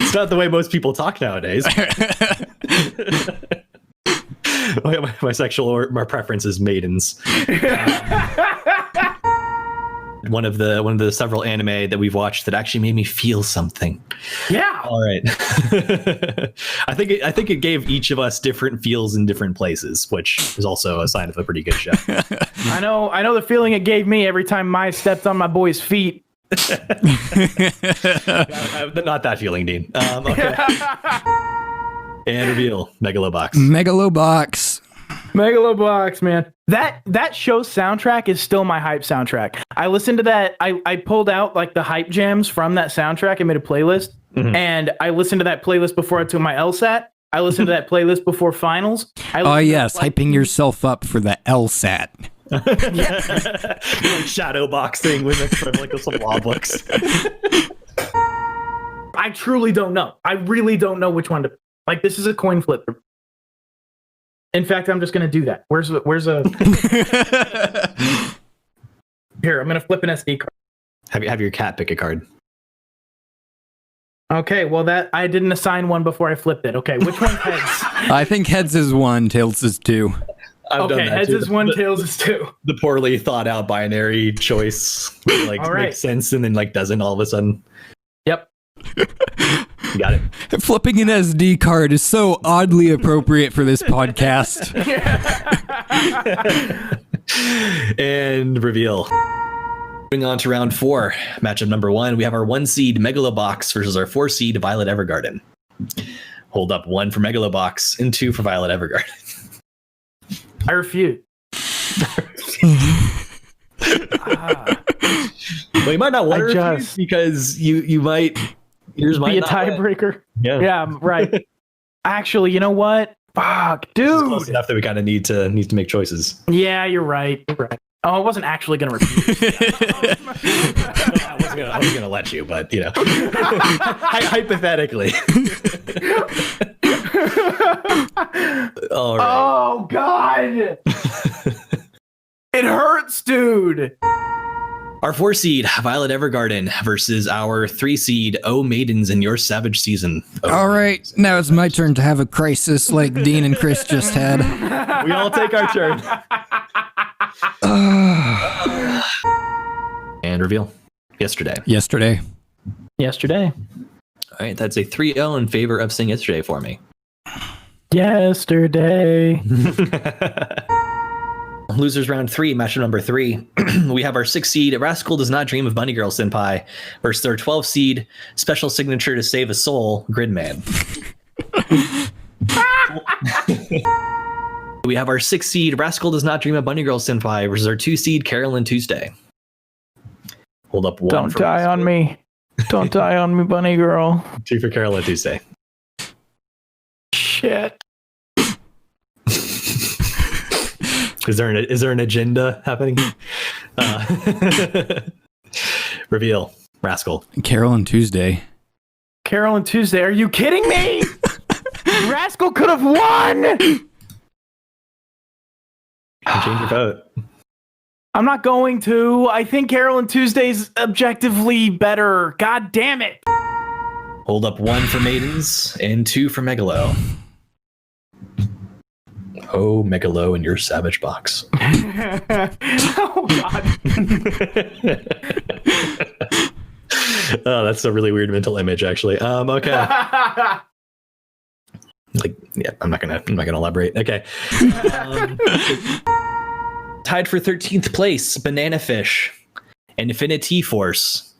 S2: it's not the way most people talk nowadays. My sexual or my preference is Maidens. one of the several anime that we've watched that actually made me feel something.
S3: Yeah.
S2: All right. I think it gave each of us different feels in different places, which is also a sign of a pretty good show.
S3: I know the feeling it gave me every time Mai stepped on my boy's feet.
S2: Not that feeling, Dean. Okay. And reveal Megalobox.
S3: Megalobox, man. That show's soundtrack is still my hype soundtrack. I listened to that. I pulled out like the hype jams from that soundtrack and made a playlist. And I listened to that playlist before I took my LSAT. I listened to that playlist before finals.
S1: Oh yes, hyping yourself up for the LSAT.
S2: Shadow boxing with some law books.
S3: I truly don't know. I really don't know which one to like. This is a coin flip. In fact, I'm just gonna do that. Where's a here? I'm gonna flip an SD card.
S2: Have your cat pick a card.
S3: Okay, well that I didn't assign one before I flipped it. Okay, which one's heads?
S1: I think heads is 1, tails is 2.
S3: Okay, heads is 1, tails is 2.
S2: The poorly thought out binary choice makes sense and then doesn't all of a sudden.
S3: Yep.
S2: Got it.
S1: Flipping an SD card is so oddly appropriate for this podcast.
S2: And reveal. Moving on to round 4, matchup number 1, we have our 1 seed Megalobox versus our 4 seed Violet Evergarden. Hold up 1 for Megalobox and 2 for Violet Evergarden.
S3: I refute.
S2: Well, you might not want to refuse because you might yours might
S3: be a
S2: not
S3: tiebreaker.
S2: Yeah,
S3: right. Actually, you know what? Fuck, dude.
S2: It's close enough that we kind of need to make choices.
S3: Yeah, you're right. Oh, I wasn't actually going to refuse.
S2: I was gonna let you, but hypothetically. All right.
S3: Oh God, it hurts, dude.
S2: Our 4 seed Violet Evergarden versus our 3 seed Oh Maidens in Your Savage Season.
S1: All right, now it's my turn to have a crisis like Dean and Chris just had.
S2: We all take our turn. And reveal. Yesterday.
S3: Yesterday.
S2: All right, that's a 3-0 in favor of Sing Yesterday for me.
S3: Yesterday.
S2: Losers round 3, matchup number 3. We have our 6 seed Rascal Does Not Dream of Bunny Girl Senpai versus their 12 seed Special Signature to Save a Soul Gridman. We have our 6 seed Rascal Does Not Dream of Bunny Girl Senpai versus our 2 seed Carolyn Tuesday. Hold up 1.
S3: Don't die on me. Don't die on me, Bunny Girl.
S2: 2 for Carolyn Tuesday.
S3: Shit.
S2: Is there an agenda happening? Reveal. Rascal.
S1: Carolyn Tuesday.
S3: Carolyn Tuesday. Are you kidding me? Rascal could have won.
S2: Change your vote.
S3: I'm not going to. I think Carolyn Tuesday's objectively better. God damn it.
S2: Hold up 1 for Maidens and 2 for Megalo. Oh, Megalo in your savage box.
S3: Oh, God.
S2: Oh, that's a really weird mental image, actually. Okay. I'm not gonna elaborate. Okay. Tied for 13th place, Banana Fish, Infinity Force,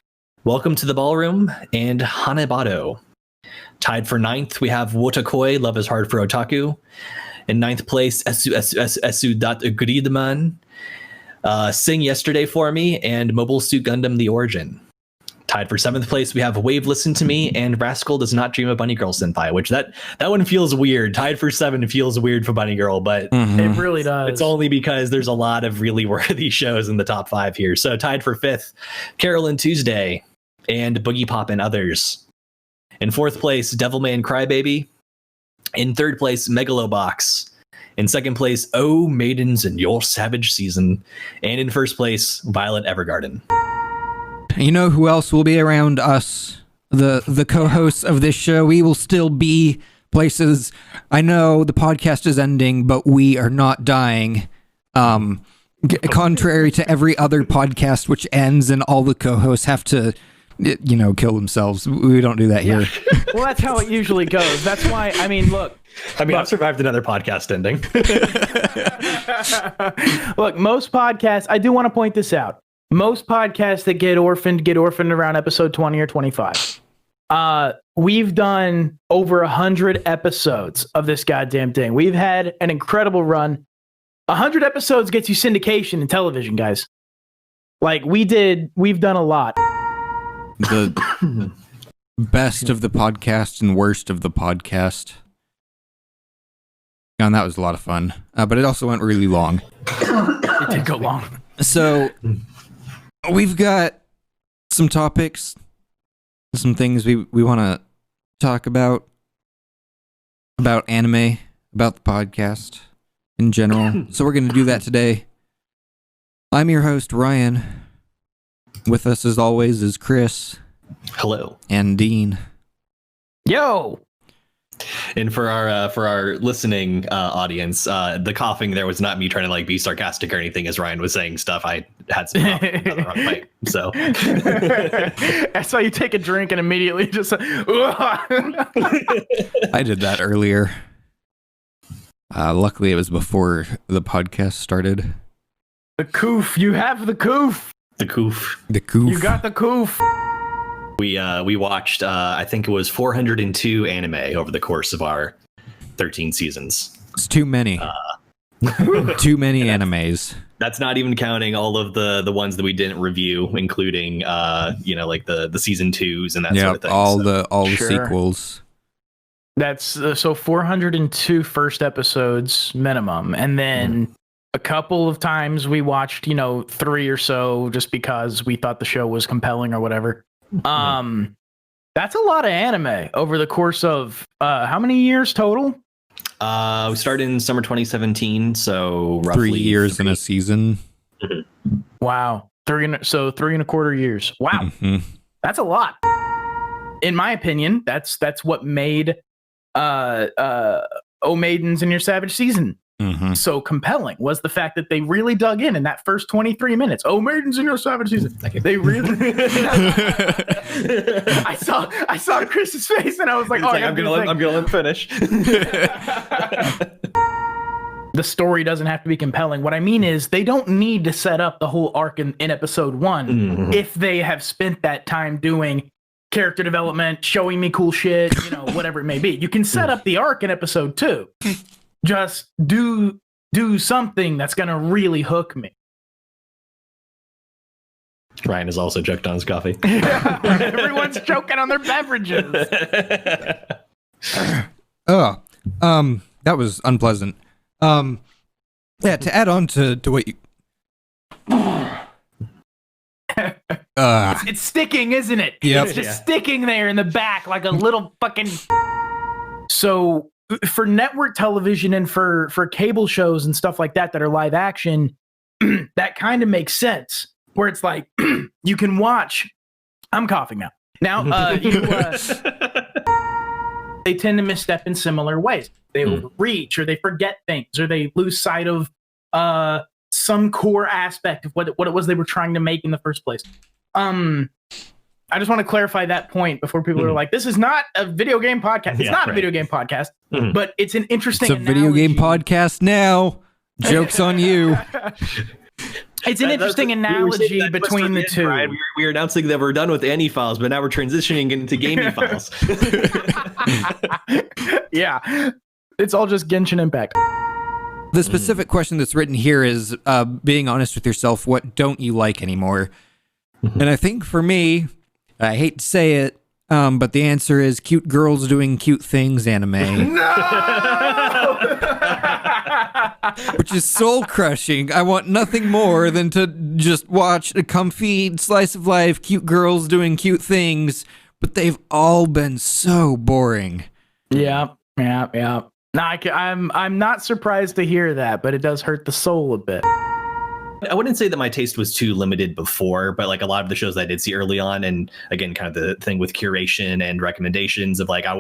S2: Welcome to the Ballroom, and Hanebado. Tied for 9th, we have Wotakoi, Love is Hard for Otaku. In 9th place, Esu.Gridman, Sing Yesterday for Me, and Mobile Suit Gundam The Origin. Tied for 7th place, we have Wave Listen to Me and Rascal Does Not Dream of Bunny Girl Senpai, which that one feels weird. Tied for 7 feels weird for Bunny Girl, but
S3: It really does.
S2: it's only because there's a lot of really worthy shows in the top 5 here. So tied for 5th, Carolyn Tuesday and Boogie Pop and Others. In 4th place, Devilman Crybaby. In 3rd place, Megalobox. In 2nd place, Oh Maidens in Your Savage Season. And in 1st place, Violet Evergarden.
S1: You know who else will be around us? The co-hosts of this show. We will still be places. I know the podcast is ending, but we are not dying. Contrary to every other podcast, which ends and all the co-hosts have to, kill themselves. We don't do that here.
S3: Well, that's how it usually goes. That's why, look.
S2: I've survived another podcast ending.
S3: Look, most podcasts, I do want to point this out. Most podcasts that get orphaned around episode 20 or 25. We've done over 100 episodes of this goddamn thing. We've had an incredible run. 100 episodes gets you syndication in television, guys. Like, we've done a lot.
S1: The best of the podcast and worst of the podcast. And that was a lot of fun. But it also went really long.
S3: It did go long.
S1: So, we've got some topics, some things we want to talk about anime, about the podcast in general. So we're going to do that today. I'm your host, Ryan. With us, as always, is Chris.
S2: Hello.
S1: And Dean.
S3: Yo!
S2: And for our listening audience, the coughing there was not me trying to be sarcastic or anything. As Ryan was saying stuff, I had some cough on the wrong mic. So
S3: I saw you take a drink and immediately just.
S1: I did that earlier. Luckily, it was before the podcast started.
S3: The coof. You have the coof.
S2: The coof.
S1: The coof.
S3: You got the coof.
S2: We watched I think it was 402 anime over the course of our 13 seasons.
S1: It's too many. Too many animes.
S2: That's not even counting all of the ones that we didn't review, including the season 2s and that sort of thing.
S1: All the sequels.
S3: That's so 402 first episodes minimum, and then a couple of times we watched 3 or so just because we thought the show was compelling or whatever. That's a lot of anime over the course of how many years total?
S2: We started in summer 2017, so roughly
S1: 3 years in a season.
S3: Wow, 3.25 years. Wow, that's a lot. In my opinion, that's what made O Maidens in Your Savage Season so compelling, was the fact that they really dug in that first 23 minutes. Oh, Maidens in Your Savage Season. They really. I saw Chris's face and I was like, I'm gonna let him finish. The story doesn't have to be compelling. What I mean is they don't need to set up the whole arc in episode 1 if they have spent that time doing character development, showing me cool shit, whatever it may be. You can set up the arc in episode 2. Just do something that's gonna really hook me.
S2: Ryan has also choked on his coffee.
S3: Everyone's choking on their beverages.
S1: That was unpleasant. To add on to what you
S3: it's sticking, isn't it?
S1: Yep.
S3: It's just sticking there in the back like a little fucking. So for network television and for cable shows and stuff like that are live action, that kind of makes sense. Where it's like you can watch. I'm coughing now. They tend to misstep in similar ways. They overreach, or they forget things, or they lose sight of some core aspect of what it was they were trying to make in the first place. I just want to clarify that point before people are like, "This is not a video game podcast." It's not a video game podcast, but it's an interesting.
S1: It's a video game podcast now. Joke's on you.
S3: It's an interesting analogy between the two.
S2: Right? We were announcing that we're done with AniFiles, but now we're transitioning into gaming files.
S3: Yeah, it's all just Genshin Impact.
S1: The specific question that's written here is being honest with yourself. What don't you like anymore? And I think for me, I hate to say it, but the answer is cute girls doing cute things anime.
S3: No!
S1: Which is soul crushing. I want nothing more than to just watch a comfy slice of life, cute girls doing cute things, but they've all been so boring.
S3: Yeah. No, I'm not surprised to hear that, but it does hurt the soul a bit.
S2: I wouldn't say that my taste was too limited before, but like a lot of the shows that I did see early on, and again, kind of the thing with curation and recommendations of like, when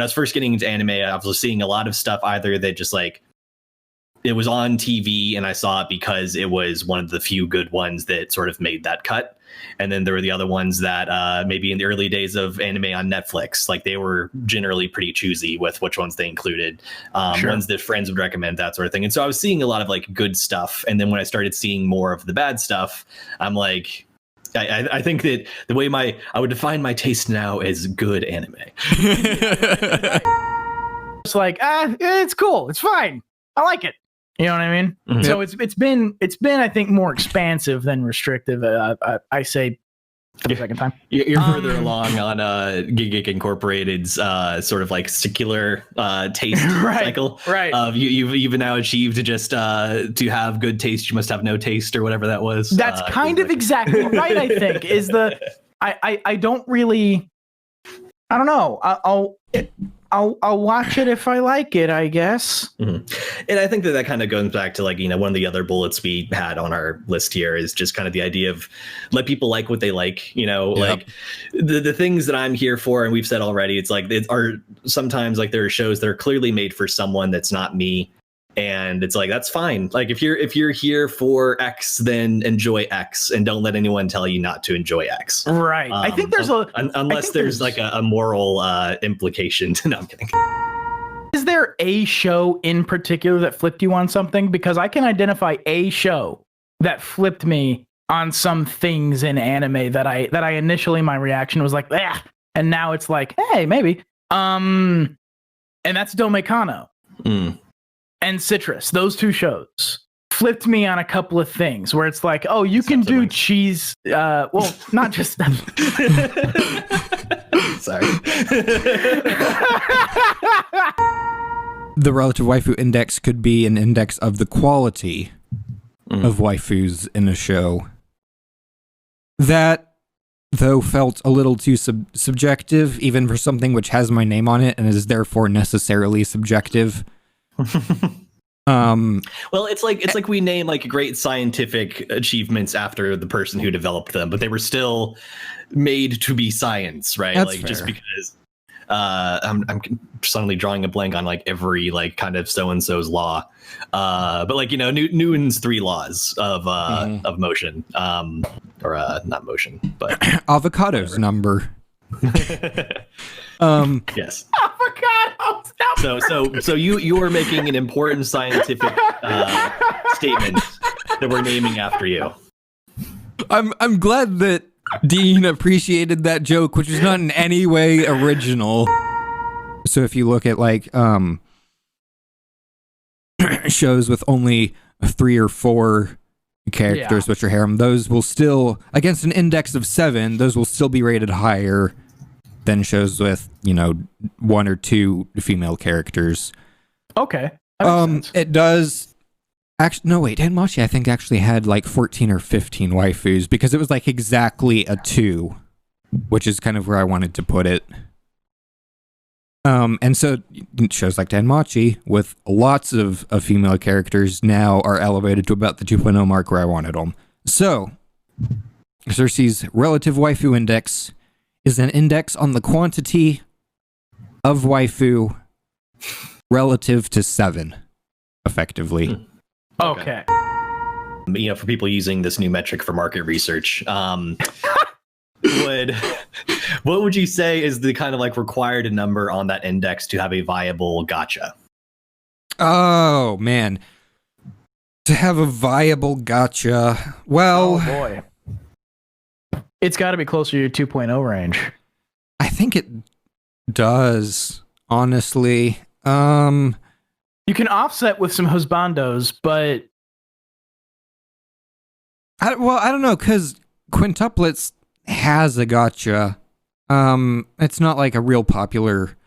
S2: I was first getting into anime, I was seeing a lot of stuff either that just like it was on TV and I saw it because it was one of the few good ones that sort of made that cut. And then there were the other ones that maybe in the early days of anime on Netflix, like they were generally pretty choosy with which ones they included, ones that friends would recommend, that sort of thing. And so I was seeing a lot of like good stuff. And then when I started seeing more of the bad stuff, I'm like, I think that the way I would define my taste now is good anime.
S3: It's like, it's cool. It's fine. I like it. You know what I mean?
S2: Mm-hmm.
S3: So it's been I think more expansive than restrictive. I say for the second time.
S2: You're further along on Geek Incorporated's sort of like secular taste cycle. Right. You've now achieved just to have good taste, you must have no taste, or whatever that was.
S3: That's kind of exactly right. I think is the I don't really. I don't know. I'll watch it if I like it, I guess.
S2: Mm-hmm. And I think that kind of goes back to like, one of the other bullets we had on our list here is just kind of the idea of let people like what they like, like the things that I'm here for. And we've said already, it's like sometimes like there are shows that are clearly made for someone that's not me. And it's like, that's fine. Like if you're here for X, then enjoy X and don't let anyone tell you not to enjoy X.
S3: Right. I think there's
S2: unless there's like a moral implication. No, I'm kidding.
S3: Is there a show in particular that flipped you on something? Because I can identify a show that flipped me on some things in anime that I initially my reaction was like, and now it's like, hey, maybe. And that's Domekano. And Citrus, those two shows flipped me on a couple of things where it's like, oh, you can do cheese. Well, not just that.
S2: Sorry.
S1: The relative waifu index could be an index of the quality of waifus in a show. That, though, felt a little too subjective, even for something which has my name on it and is therefore necessarily subjective.
S2: Well, it's like we name like great scientific achievements after the person who developed them, but they were still made to be science, right?
S1: That's
S2: like
S1: fair.
S2: Just because I'm suddenly drawing a blank on like every like kind of so and so's law, but like Newton's 3 laws of motion, or not motion, but
S1: Avocado's number.
S2: Yes.
S3: Avocados.
S2: So you are making an important scientific statement that we're naming after you.
S1: I'm glad that Dean appreciated that joke, which was not in any way original. So if you look at like shows with only 3 or 4 characters which are harem, those will still, against an index of 7, those will still be rated higher than shows with 1 or 2 female characters.
S3: Okay. That makes sense.
S1: It does actually. No, wait. Danmachi I think actually had like 14 or 15 waifus because it was like exactly a 2, which is kind of where I wanted to put it. And so shows like Danmachi with lots of female characters now are elevated to about the 2.0 mark where I wanted them. So Cersei's relative waifu index is an index on the quantity of waifu relative to 7, effectively.
S3: Okay.
S2: For people using this new metric for market research, what would you say is the kind of like required number on that index to have a viable gacha?
S1: Oh, man. To have a viable gacha, well...
S3: Oh, boy. It's got to be closer to your 2.0 range.
S1: I think it does, honestly.
S3: You can offset with some husbandos, but...
S1: I don't know, because Quintuplets has a gacha. It's not like a real popular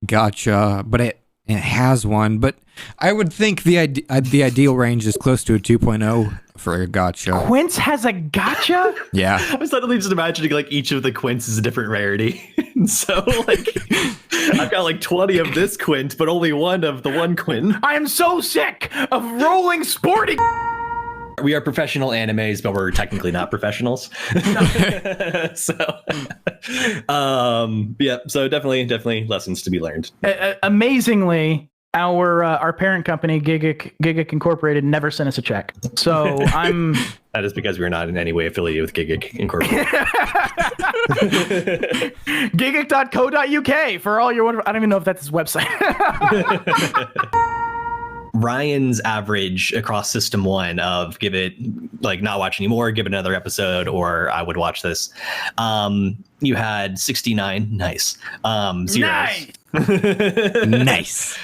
S1: gacha, but it has one. But I would think the ideal range is close to a 2.0 for a gacha.
S3: Quince has a gacha?
S1: Yeah.
S2: I'm suddenly just imagining like each of the quints is a different rarity. So like I've got like 20 of this quint, but only one of the one quint.
S3: I am so sick of rolling sporty.
S2: We are professional animes, but we're technically not professionals. So yeah, so definitely lessons to be learned.
S3: Amazingly, our parent company, Gigic Incorporated, never sent us a check. So I'm.
S2: That is because we're not in any way affiliated with Gigic Incorporated.
S3: Gigic.co.uk for all your wonderful. I don't even know if that's his website.
S2: Ryan's average across System 1 of give it, like, not watch anymore, give it another episode, or I would watch this. You had 69. Nice. Zeros.
S1: Nice.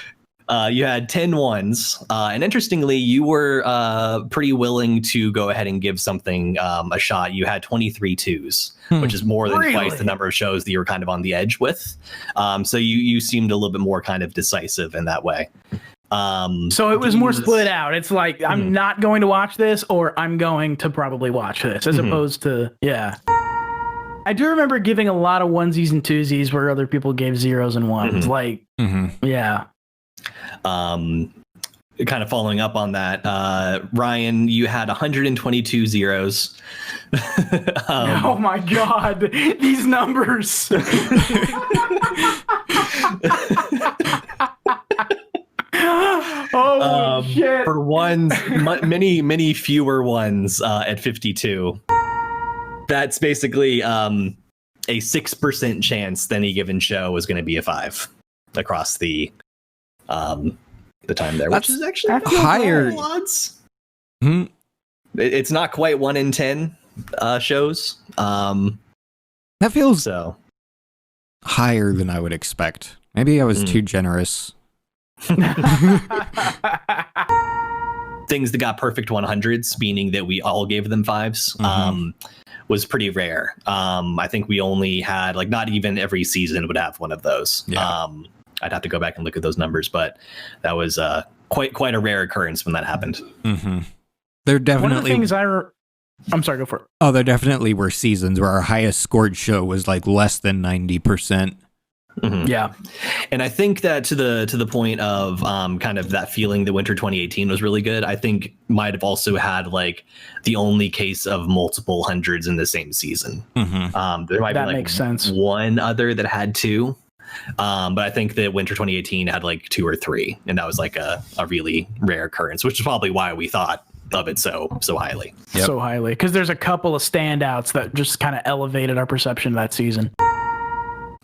S2: You had 10 ones. And interestingly, you were pretty willing to go ahead and give something a shot. You had 23 twos, which is more than twice the number of shows that you were kind of on the edge with. So you seemed a little bit more kind of decisive in that way.
S3: So it was more split out. It's like, I'm not going to watch this, or I'm going to probably watch this, as opposed to, I do remember giving a lot of onesies and twosies where other people gave zeros and ones. Like, yeah.
S2: Kind of following up on that, Ryan, you had 122 zeros.
S3: Oh my God, these numbers. Oh shit!
S2: For ones, many fewer ones at 52. That's basically a 6% chance that any given show was going to be a 5 across the time there, which is actually
S1: higher
S2: odds. It's not quite 1 in 10 shows.
S1: That feels higher than I would expect. Maybe I was too generous.
S2: Things that got perfect 100s, meaning that we all gave them 5s, was pretty rare. I think we only had, like, not even every season would have one of those. I'd have to go back and look at those numbers, but that was quite a rare occurrence when that happened.
S1: There definitely
S3: one of the things I'm sorry, go for it.
S1: Oh, there definitely were seasons where our highest scored show was like less than 90%.
S3: Yeah.
S2: And I think that to the point of kind of that feeling that winter 2018 was really good, I think might have also had like the only case of multiple hundreds in the same season. There might be like
S3: makes sense.
S2: One other that had 2. But I think that winter 2018 had like 2 or 3, and that was like a really rare occurrence, which is probably why we thought of it so highly.
S3: So highly, because there's a couple of standouts that just kind of elevated our perception of that season.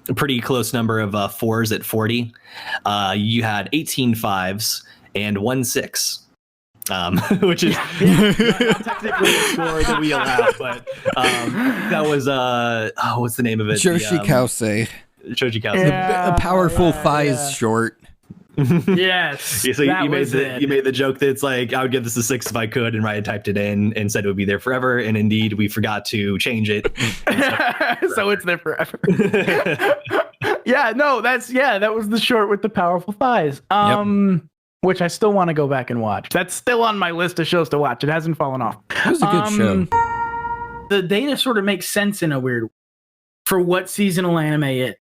S2: A pretty close number of 4s at 40. You had 18 5s and 1 6. Which is not technically a score that we allow, but that was what's the name of it?
S1: Joshi Kause.
S2: Shoji Kause.
S1: A powerful thighs short.
S3: Yes.
S2: So you made the joke that it's like, I would give this a 6 if I could, and Ryan typed it in and said it would be there forever, and indeed we forgot to change it.
S3: So it's there forever. That was the short with the powerful thighs. Which I still want to go back and watch. That's still on my list of shows to watch. It hasn't fallen off.
S1: It was a good show.
S3: The data sort of makes sense in a weird way for what seasonal anime is.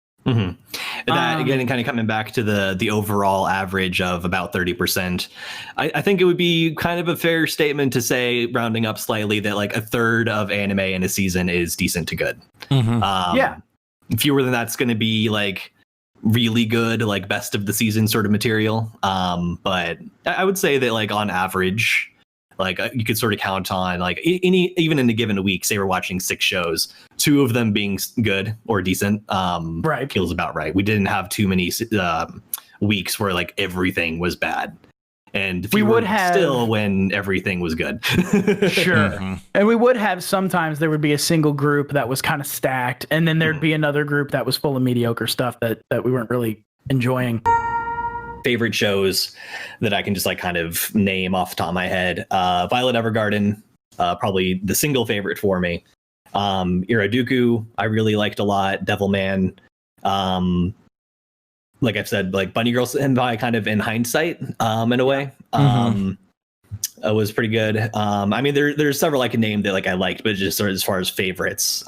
S2: That again, kind of coming back to the overall average of about 30%. I think it would be kind of a fair statement to say, rounding up slightly, that like a third of anime in a season is decent to good. Fewer than that's going to be like really good, like best of the season sort of material. But I would say that like on average, like you could sort of count on like even in a given week, say we're watching 6 shows, 2 of them being good or decent, feels about right. We didn't have too many weeks where like everything was bad, and we would have still when everything was good.
S3: Sure. And we would have, sometimes there would be a single group that was kind of stacked, and then there'd be another group that was full of mediocre stuff that we weren't really enjoying.
S2: Favorite shows that I can just like kind of name off the top of my head: Violet Evergarden, probably the single favorite for me. Iraduku, I really liked a lot. Devilman, like I've said, like Bunny Girl Senpai, kind of in hindsight, in a way, it was pretty good. I mean, there's several I can name that like I liked, but just sort of as far as favorites,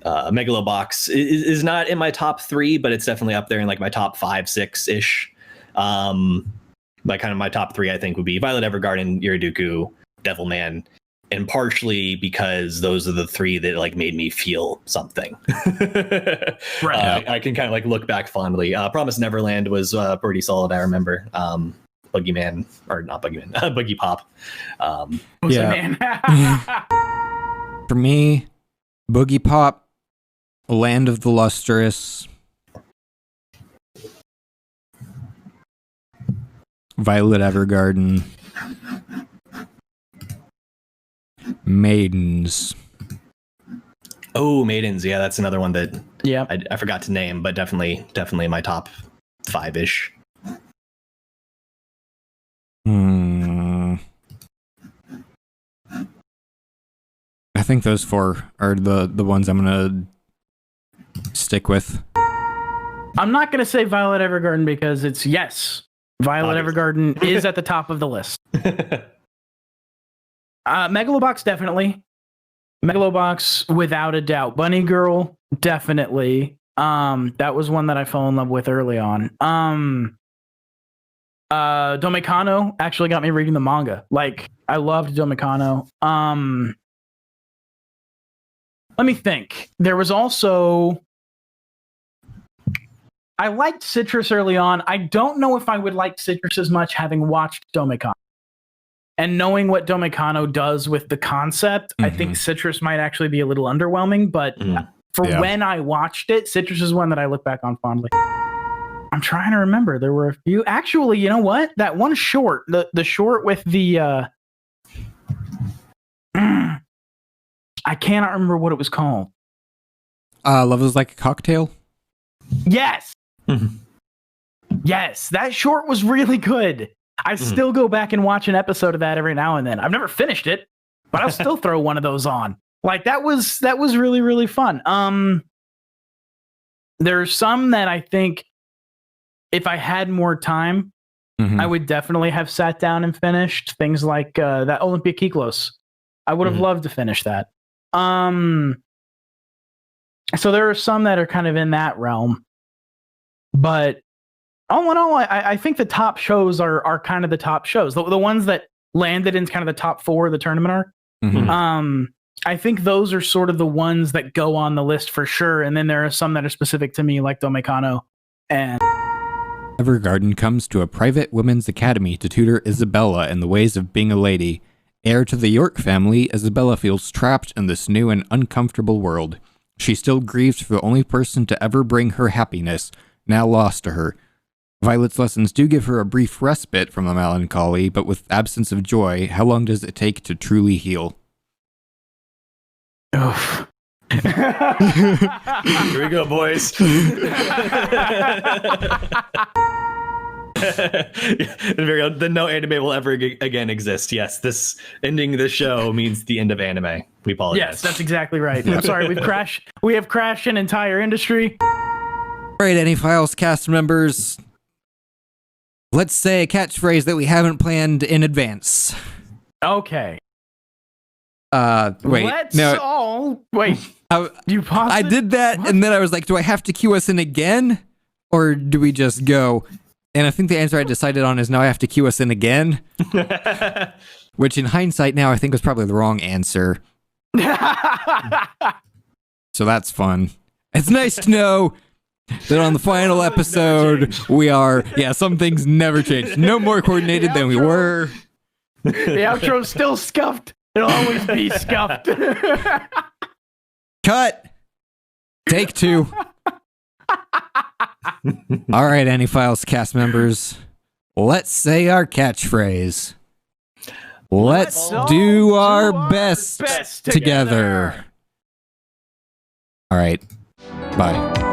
S2: Megalobox is not in my top 3, but it's definitely up there in like my top 5, 6 ish. Like kind of my top 3, I think, would be Violet Evergarden, Iraduku, Devilman, and partially because those are the three that like made me feel something.
S3: Right.
S2: I can kind of like look back fondly. Promise Neverland was pretty solid. I remember. Boogeyman, or not Boogeyman, Boogie Pop.
S3: Man.
S1: For me, Boogie Pop, Land of the Lustrous, Violet Evergarden, Maidens.
S2: Oh, Maidens. Yeah, that's another one that
S3: Yeah.
S2: I forgot to name, but definitely in my top 5-ish.
S1: I think those 4 are the ones I'm gonna stick with.
S3: I'm not going to say Violet Evergarden because it's Violet
S2: Obviously.
S3: Evergarden is at the top of the list. Megalobox, definitely. Megalobox, without a doubt. Bunny Girl, definitely. That was one that I fell in love with early on. Domekano actually got me reading the manga. Like, I loved Domekano. Let me think. There was also... I liked Citrus early on. I don't know if I would like Citrus as much having watched Domekano. And knowing what Domekano does with the concept, I think Citrus might actually be a little underwhelming. But when I watched it, Citrus is one that I look back on fondly. I'm trying to remember. There were a few. Actually, you know what? That one short, the short with the... I cannot remember what it was called.
S1: Love is Like a Cocktail?
S3: Yes! Yes, that short was really good. I still go back and watch an episode of that every now and then. I've never finished it, but I'll still throw one of those on. Like that was really, really fun. There's some that I think if I had more time, I would definitely have sat down and finished. Things like that Olympia Kiklos. I would have loved to finish that. So there are some that are kind of in that realm. But all in all, I think the top shows are kind of the top shows. The ones that landed in kind of the top 4 of the tournament arc. I think those are sort of the ones that go on the list for sure. And then there are some that are specific to me, like Domekano. And
S1: Evergarden comes to a private women's academy to tutor Isabella in the ways of being a lady. Heir to the York family, Isabella feels trapped in this new and uncomfortable world. She still grieves for the only person to ever bring her happiness, now lost to her. Violet's lessons do give her a brief respite from the melancholy, but with absence of joy, how long does it take to truly heal?
S3: oof.
S2: Here we go, boys. Then no anime will ever again exist. Yes, this ending the show means the end of anime. We apologize.
S3: Yes, that's exactly right. I'm sorry, we have crashed an entire industry.
S1: All right, AniFiles cast members, let's say a catchphrase that we haven't planned in advance.
S3: Okay.
S1: Wait.
S3: Wait. You paused
S1: I
S3: it?
S1: did that, and then I was like, do I have to cue us in again? Or do we just go? And I think the answer I decided on is now I have to cue us in again. Which in hindsight now I think was probably the wrong answer. So that's fun. It's nice to know that on the final episode we are, some things never change. No more coordinated than we were.
S3: The outro's still scuffed. It'll always be scuffed.
S1: Cut. Take 2. All right, AniFiles cast members, let's say our catchphrase. Let's do our best together. All right. Bye.